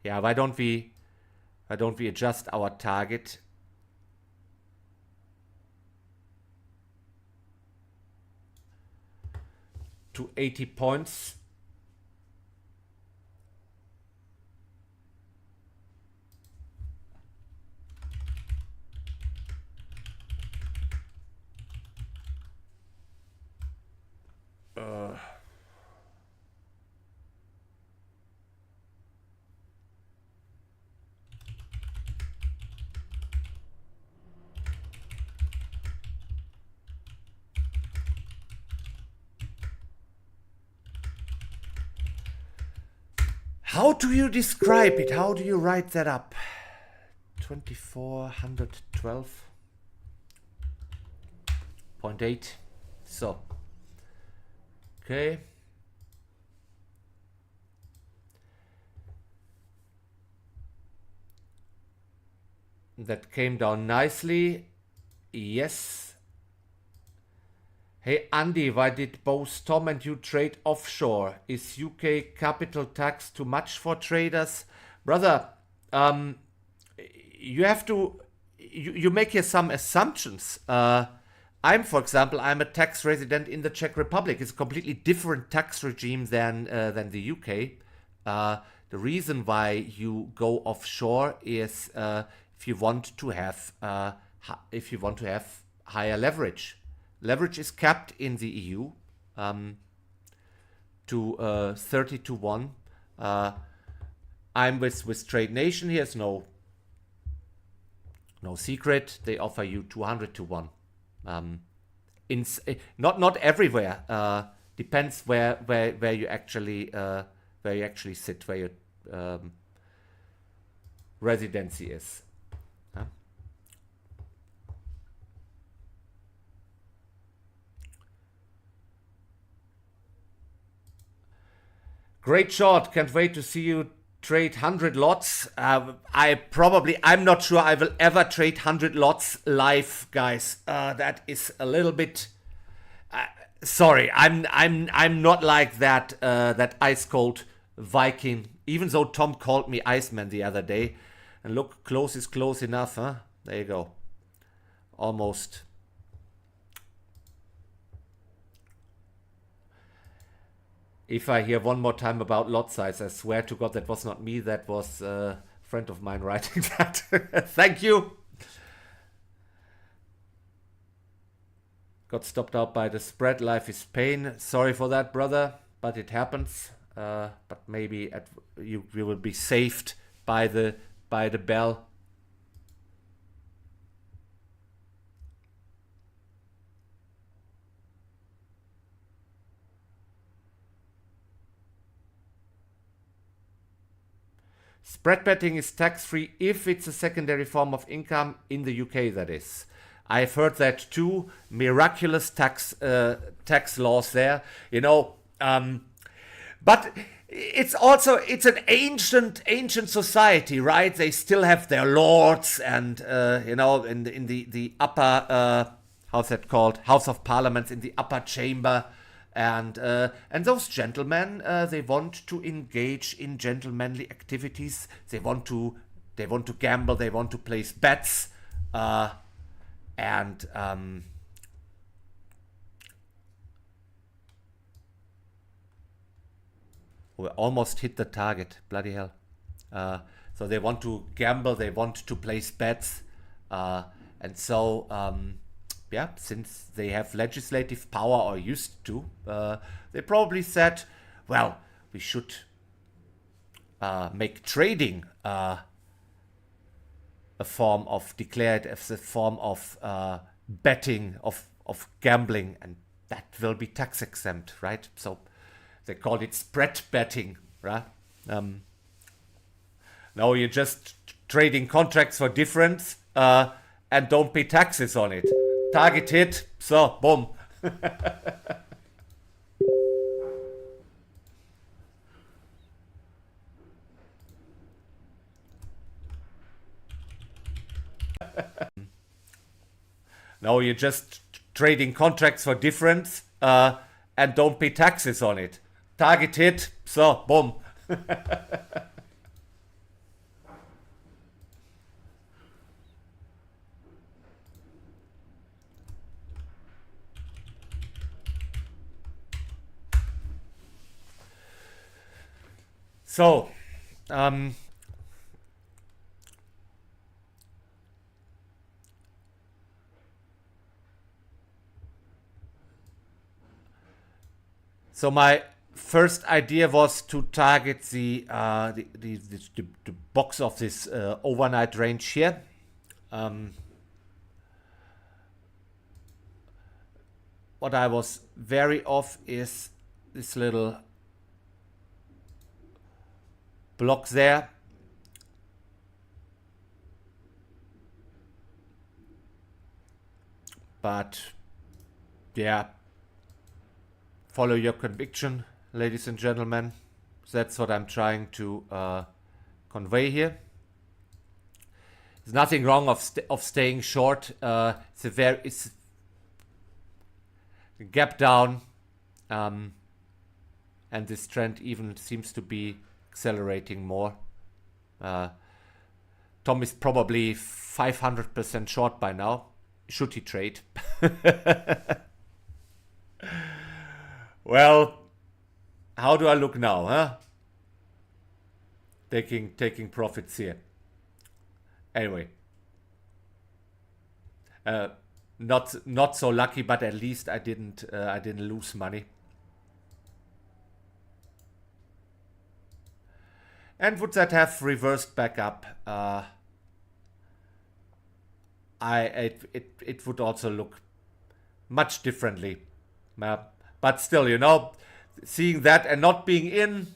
Yeah, why don't we adjust our target to 80 points? How do you describe it? How do you write that up? 2412.8. So, okay. That came down nicely. Yes. Hey Andy, why did both Tom and you trade offshore? Is UK capital tax too much for traders? Brother, you have to, you make here some assumptions. For example, I'm a tax resident in the Czech Republic. It's a completely different tax regime than the UK. The reason why you go offshore is if you want to have higher leverage. Leverage is capped in the EU to 30 to 1. I'm with Trade Nation here. It's no secret. They offer you 200 to 1. Not everywhere. Depends where you actually sit, where your residency is. Great shot. Can't wait to see you trade 100 lots. I'm not sure I will ever trade 100 lots live, guys. That is a little bit. Sorry, I'm not like that ice cold Viking. Even though Tom called me Iceman the other day, and look, close is close enough, huh? There you go. Almost. If I hear one more time about lot size, I swear to God that was not me. That was a friend of mine writing that. Thank you. Got stopped out by the spread. Life is pain. Sorry for that, brother, but it happens. But maybe you will be saved by the bell. Spread betting is tax-free if it's a secondary form of income in the UK, that is. I've heard that too. Miraculous tax laws there, but it's an ancient society, right? They still have their lords and in the upper how's that called, House of Parliament, in the upper chamber. And those gentlemen, they want to engage in gentlemanly activities. They want to gamble. They want to place bets, and we almost hit the target. Bloody hell! So they want to gamble. They want to place bets, and so. Since they have legislative power, or used to, they probably said, well, we should make trading a form of declared as a form of betting, of gambling, and that will be tax exempt, right? So they call it spread betting, right? No, you're just trading contracts for difference and don't pay taxes on it. Target hit, so boom. No, you're just trading contracts for difference and don't pay taxes on it. Target hit, so boom. So, So my first idea was to target the box of this overnight range here. Um, what I was very off is this little block there. But yeah, follow your conviction, ladies and gentlemen. That's what I'm trying to convey here. There's nothing wrong of staying short. It's a gap down, and this trend even seems to be accelerating more. Tom is probably 500% short by now. Should he trade? Well, how do I look now, huh? Taking profits here. Anyway, not so lucky, but at least I didn't lose money. And would that have reversed back up? It would also look much differently. But still, you know, seeing that and not being in,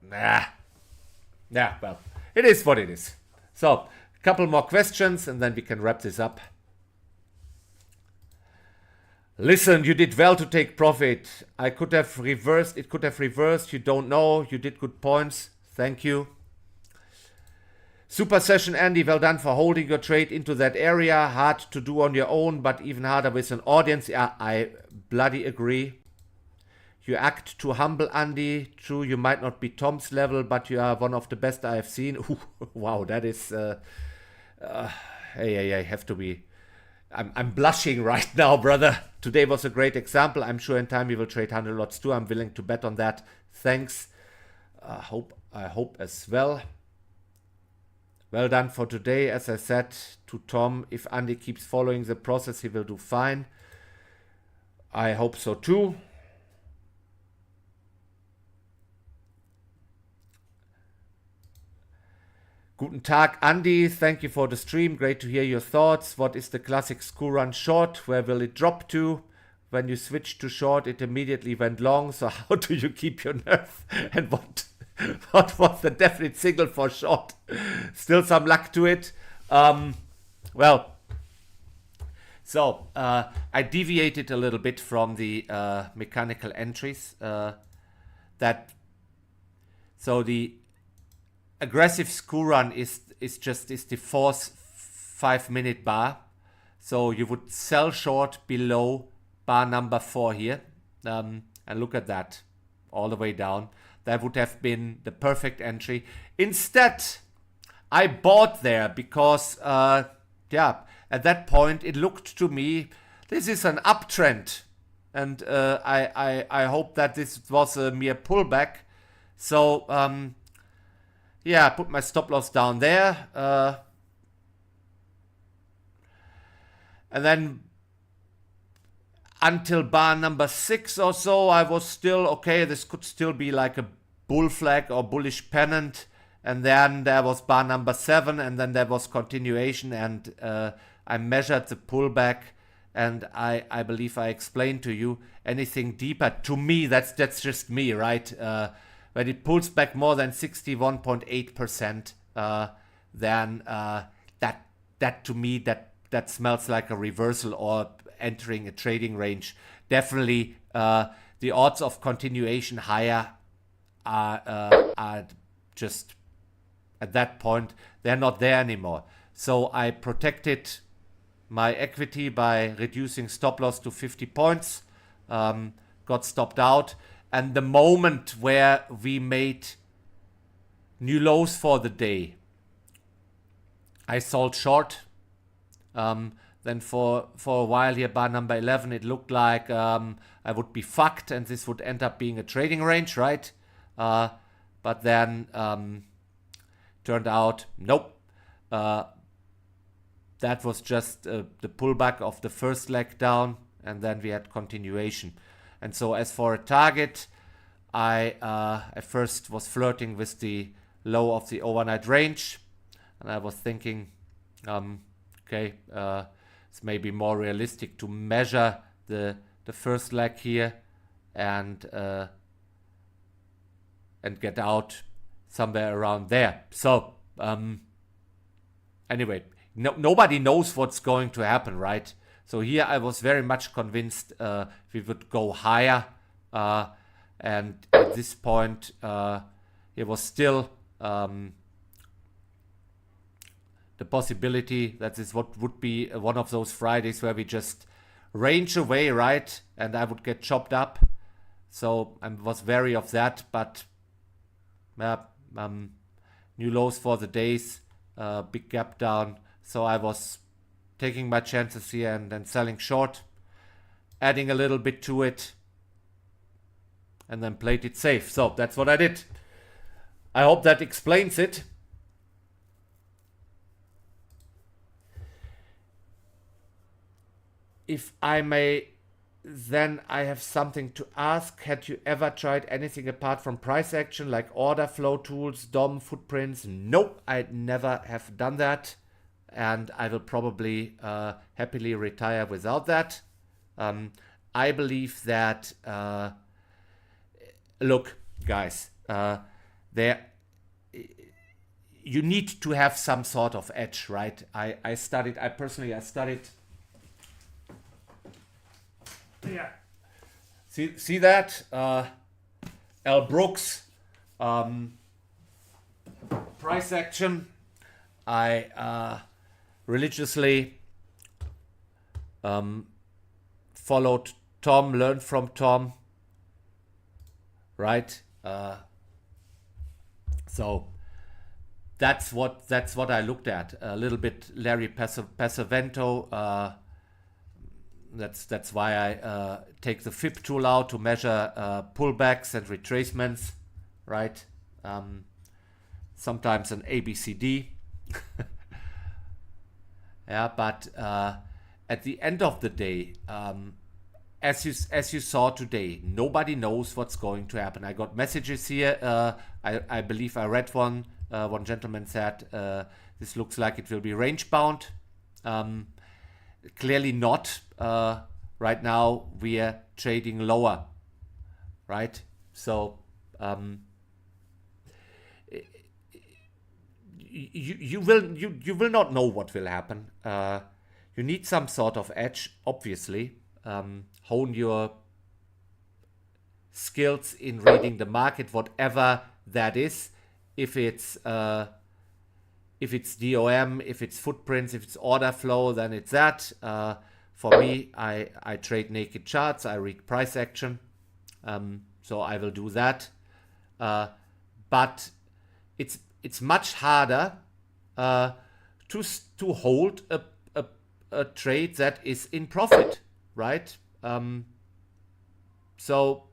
nah. Yeah, well, it is what it is. So, a couple more questions and then we can wrap this up. Listen, you did well to take profit. It could have reversed. You don't know. You did good points. Thank you. Super session, Andy. Well done for holding your trade into that area. Hard to do on your own, but even harder with an audience. Yeah, I bloody agree. You act too humble, Andy. True, you might not be Tom's level, but you are one of the best I have seen. Ooh, wow, that is... hey, I have to be... I'm blushing right now, brother. Today was a great example. I'm sure in time you will trade 100 lots too. I'm willing to bet on that. Thanks. I hope as well. Well done for today. As I said to Tom, if Andy keeps following the process, he will do fine. I hope so too. Guten Tag, Andy. Thank you for the stream. Great to hear your thoughts. What is the classic school run short? Where will it drop to? When you switched to short, it immediately went long. So how do you keep your nerve? And what was the definite signal for short? Still some luck to it. Well, so I deviated a little bit from the mechanical entries. So the aggressive school run is the fourth 5-minute bar. So you would sell short below bar number 4 here. And look at that, all the way down. That would have been the perfect entry. Instead, I bought there because, at that point it looked to me, this is an uptrend. And I hope that this was a mere pullback. So, I put my stop loss down there. And then until bar number 6 or so, I was still, okay, this could still be like a bull flag or bullish pennant. And then there was bar number 7, and then there was continuation. And I measured the pullback, and I believe I explained to you anything deeper. To me, that's just me, right? When it pulls back more than 61.8%, then that to me, that smells like a reversal or entering a trading range. Definitely, the odds of continuation higher are just at that point, they're not there anymore. So I protected my equity by reducing stop loss to 50 points, got stopped out. And the moment where we made new lows for the day, I sold short. Then for a while here, bar number 11, it looked like I would be fucked and this would end up being a trading range, right? But then turned out, nope. That was just the pullback of the first leg down, and then we had continuation. And so as for a target, I at first was flirting with the low of the overnight range, and I was thinking, okay, it's maybe more realistic to measure the first leg here and get out somewhere around there. So anyway, nobody knows what's going to happen, right? So here I was very much convinced we would go higher, and at this point it was still the possibility that this would be one of those Fridays where we just range away, right? And I would get chopped up. So I was wary of that, but new lows for the days, big gap down. So I was taking my chances here and then selling short, adding a little bit to it, and then played it safe. So that's what I did. I hope that explains it. If I may, then I have something to ask. Had you ever tried anything apart from price action, like order flow tools, DOM, footprints? Nope, I never have done that. And I will probably happily retire without that. I believe that, look, guys, you need to have some sort of edge, right? I studied. Yeah. See that? L. Brooks, price action. I religiously followed Tom, learned from Tom, right? So that's what I looked at. A little bit Larry Pesavento. That's why I take the FIB tool out to measure pullbacks and retracements, right? Sometimes an ABCD. Yeah, but at the end of the day, as you saw today, nobody knows what's going to happen. I got messages here. I believe I read one. One gentleman said this looks like it will be range bound. Clearly not. Right now we are trading lower, right? So you will not know what will happen. You need some sort of edge, obviously. Hone your skills in reading the market, whatever that is. If it's DOM, if it's footprints, if it's order flow, then it's that. For me, I trade naked charts. I read price action. So I will do that. But it's much harder to hold a trade that is in profit, right? So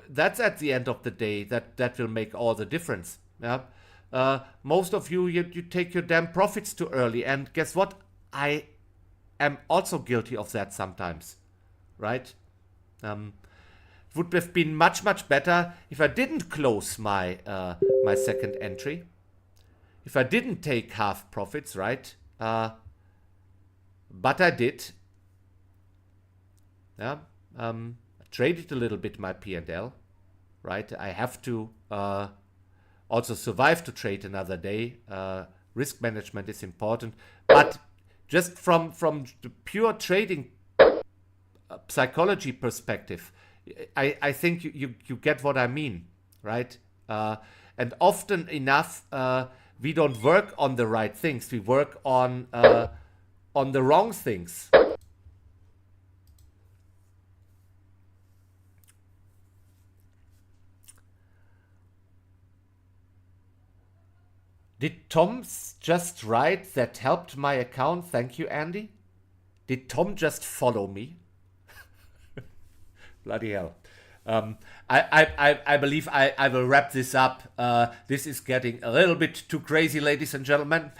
that's at the end of the day that will make all the difference. Yeah. Most of you take your damn profits too early, and guess what? I am also guilty of that sometimes, right? Would have been much better if I didn't close my my second entry, if I didn't take half profits, right? But I did. Yeah, I traded a little bit my P&L, right? I have to also survive to trade another day. Risk management is important, but just from the pure trading psychology perspective, I think you get what I mean, right? And often enough, we don't work on the right things. We work on the wrong things. Did Tom just write that helped my account? Thank you, Andy. Did Tom just follow me? Bloody hell. I believe I will wrap this up. This is getting a little bit too crazy, ladies and gentlemen.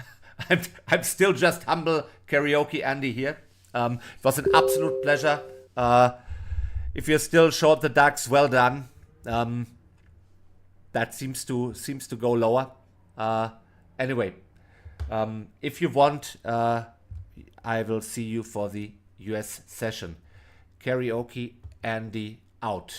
I'm still just humble karaoke Andy here. It was an absolute pleasure. If you're still short the DAX, well done. Um, that seems to go lower. Uh, anyway, if you want, I will see you for the US session. Karaoke Andy out.